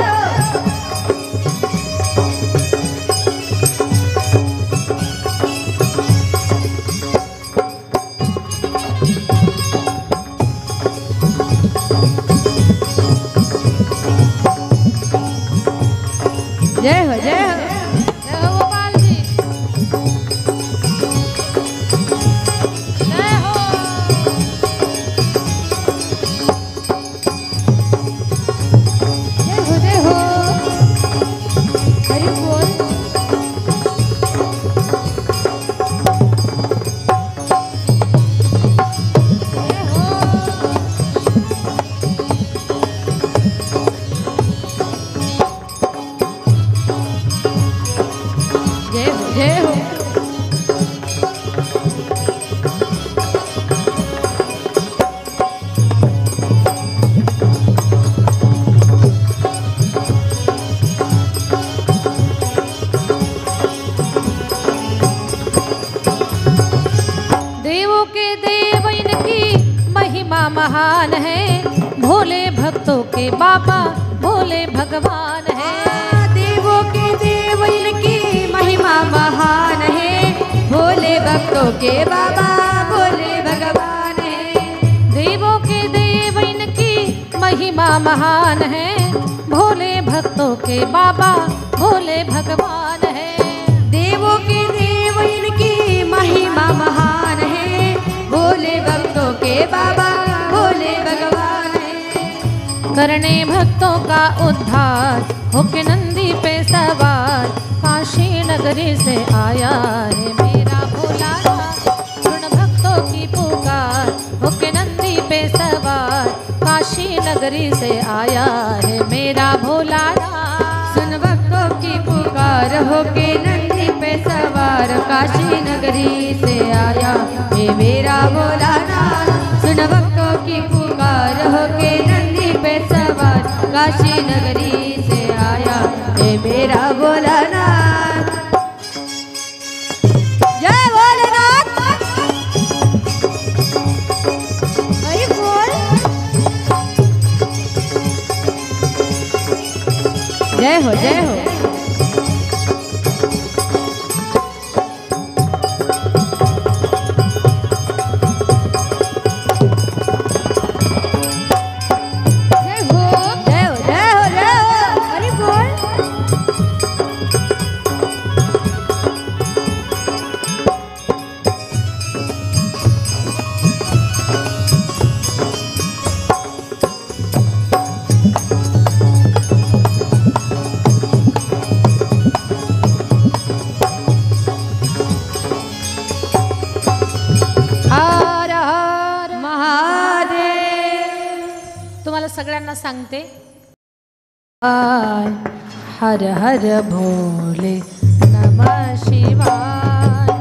जय हो जय हो. जय हो गोपाल जी. जय हो. जय हो जय हो. हरि बोल. जय हो. जय हो जय हो. महान है, भोले भक्तों के बाबा भोले भगवान है। देवों के देव इनकी महिमा महान है, भोले भक्तों के बाबा भोले भगवान है। देवों के देव इनकी महिमा महान है, भोले भक्तों के बाबा भोले भगवान है। देवों के देव इनकी महिमा महान है, भोले भक्तों के बाबा भोले भगवान है। करने भक्तों का उद्धार होके नंदी पे सवार, काशी नगरी से आया है मेरा भोला नाथ। सुन भक्तों की पुकार होके नंदी पे सवार, काशी नगरी से आया है मेरा भोला नाथ। सुन भक्तों की पुकार होके नंदी पे सवार, काशी नगरी से आया हे मेरा भोलानाथ। सुन भक्तों की पुकार होके नंदी पे सवार, काशी नगरी से आया हे मेरा भोलानाथ। जय भोलेनाथ। अरे बोल। जय हो जय हो। सगळ्यांना सांगते, हर हर भोले नमः शिवाय,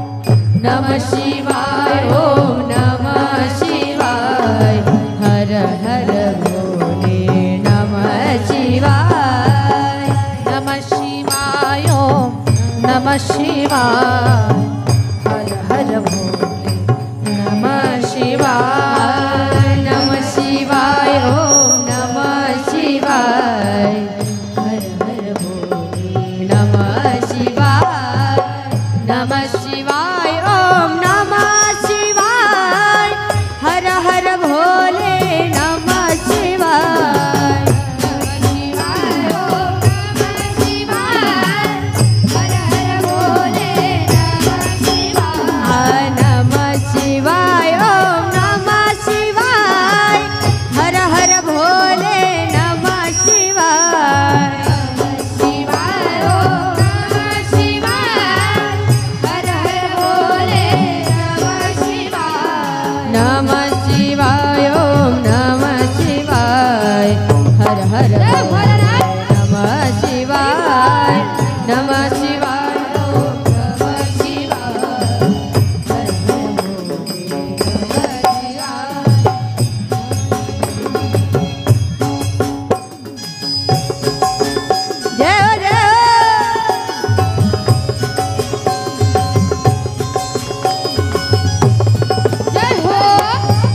नमः शिवाय ओम नमः शिवाय, हर हर भोले नमः शिवाय, नमः शिवाय ओम नमः शिवाय, हर हर भोले नमः शिवाय, नमः शिवाय ओम नमः शिवाय, हर हर भोले नमः शिवाय, नमः शिवाय ओम नमः शिवाय, हर हर भोले नमः शिवाय, शिवाय ओम नमः शिवाय, हर हर भोले नमः शिवाय, नमः शिवाय ओम नमः शिवाय, हर हर भोले नमः शिवाय, शिवाय ओम नमः शिवाय, हर हर भोले नमः शिवाय, नमः शिवाय ओम नमः शिवाय, हर हर भोले नमः शिवाय, नमः शिवाय ओम नमः शिवाय, हर हर भोले नमः शिवाय। जय हो जय हो जय हो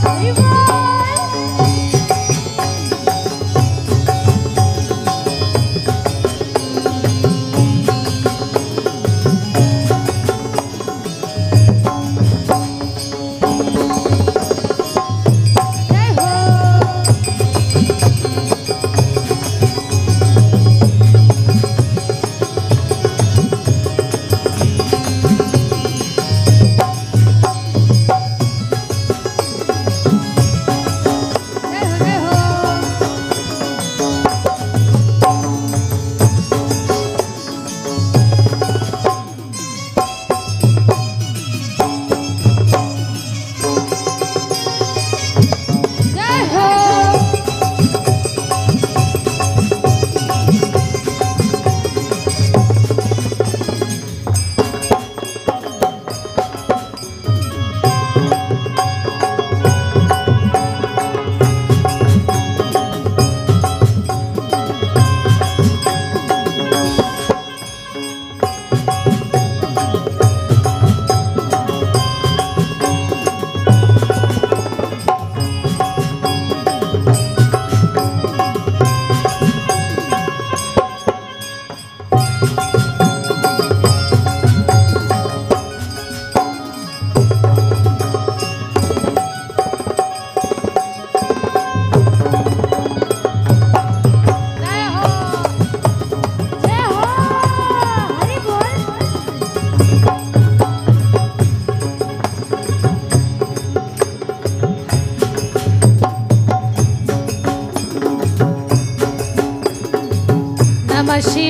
हरि बोल।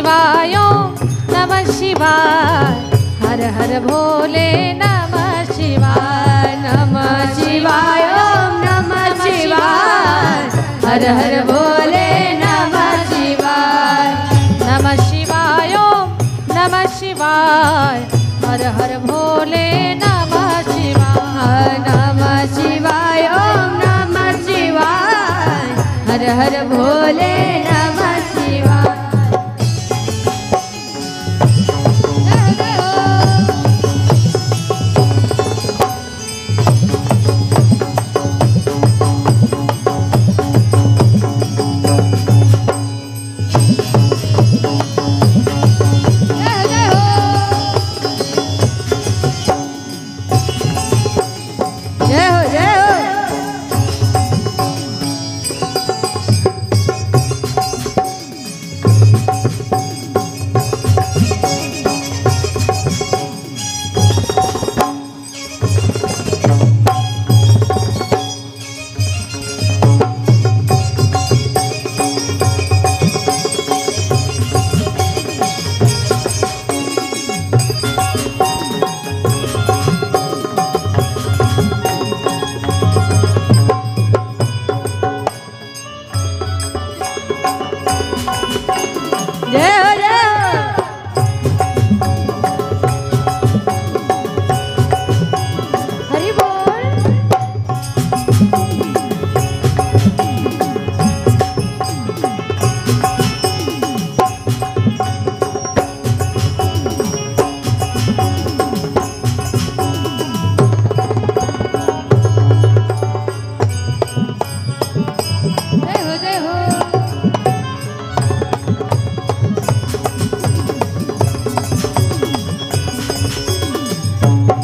शिवाय नमः शिवाय हर हर भोले नमः शिवाय नमः शिवाय ओम नमः शिवाय हर हर भोले नमः शिवाय नमः शिवाय नमः शिवाय हर हर भोले नमः शिवाय नमः शिवाय ओम नमः शिवाय हर हर भोले नमः शिवाय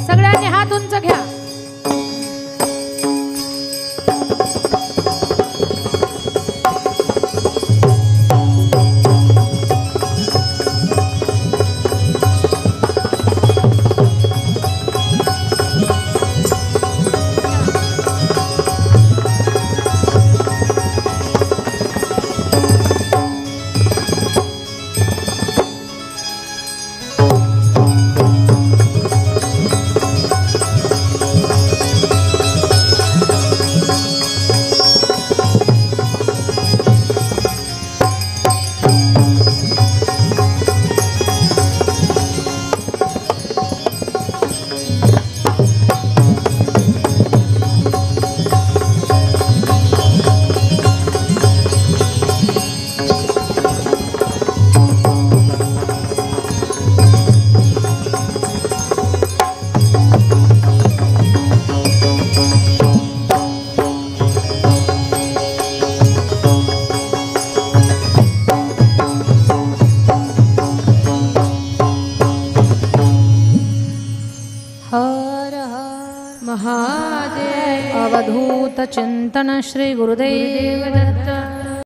सगळ्यांनी हात उंच घ्या. महादेव अवधूत चिंतन श्री गुरुदेव दत्त.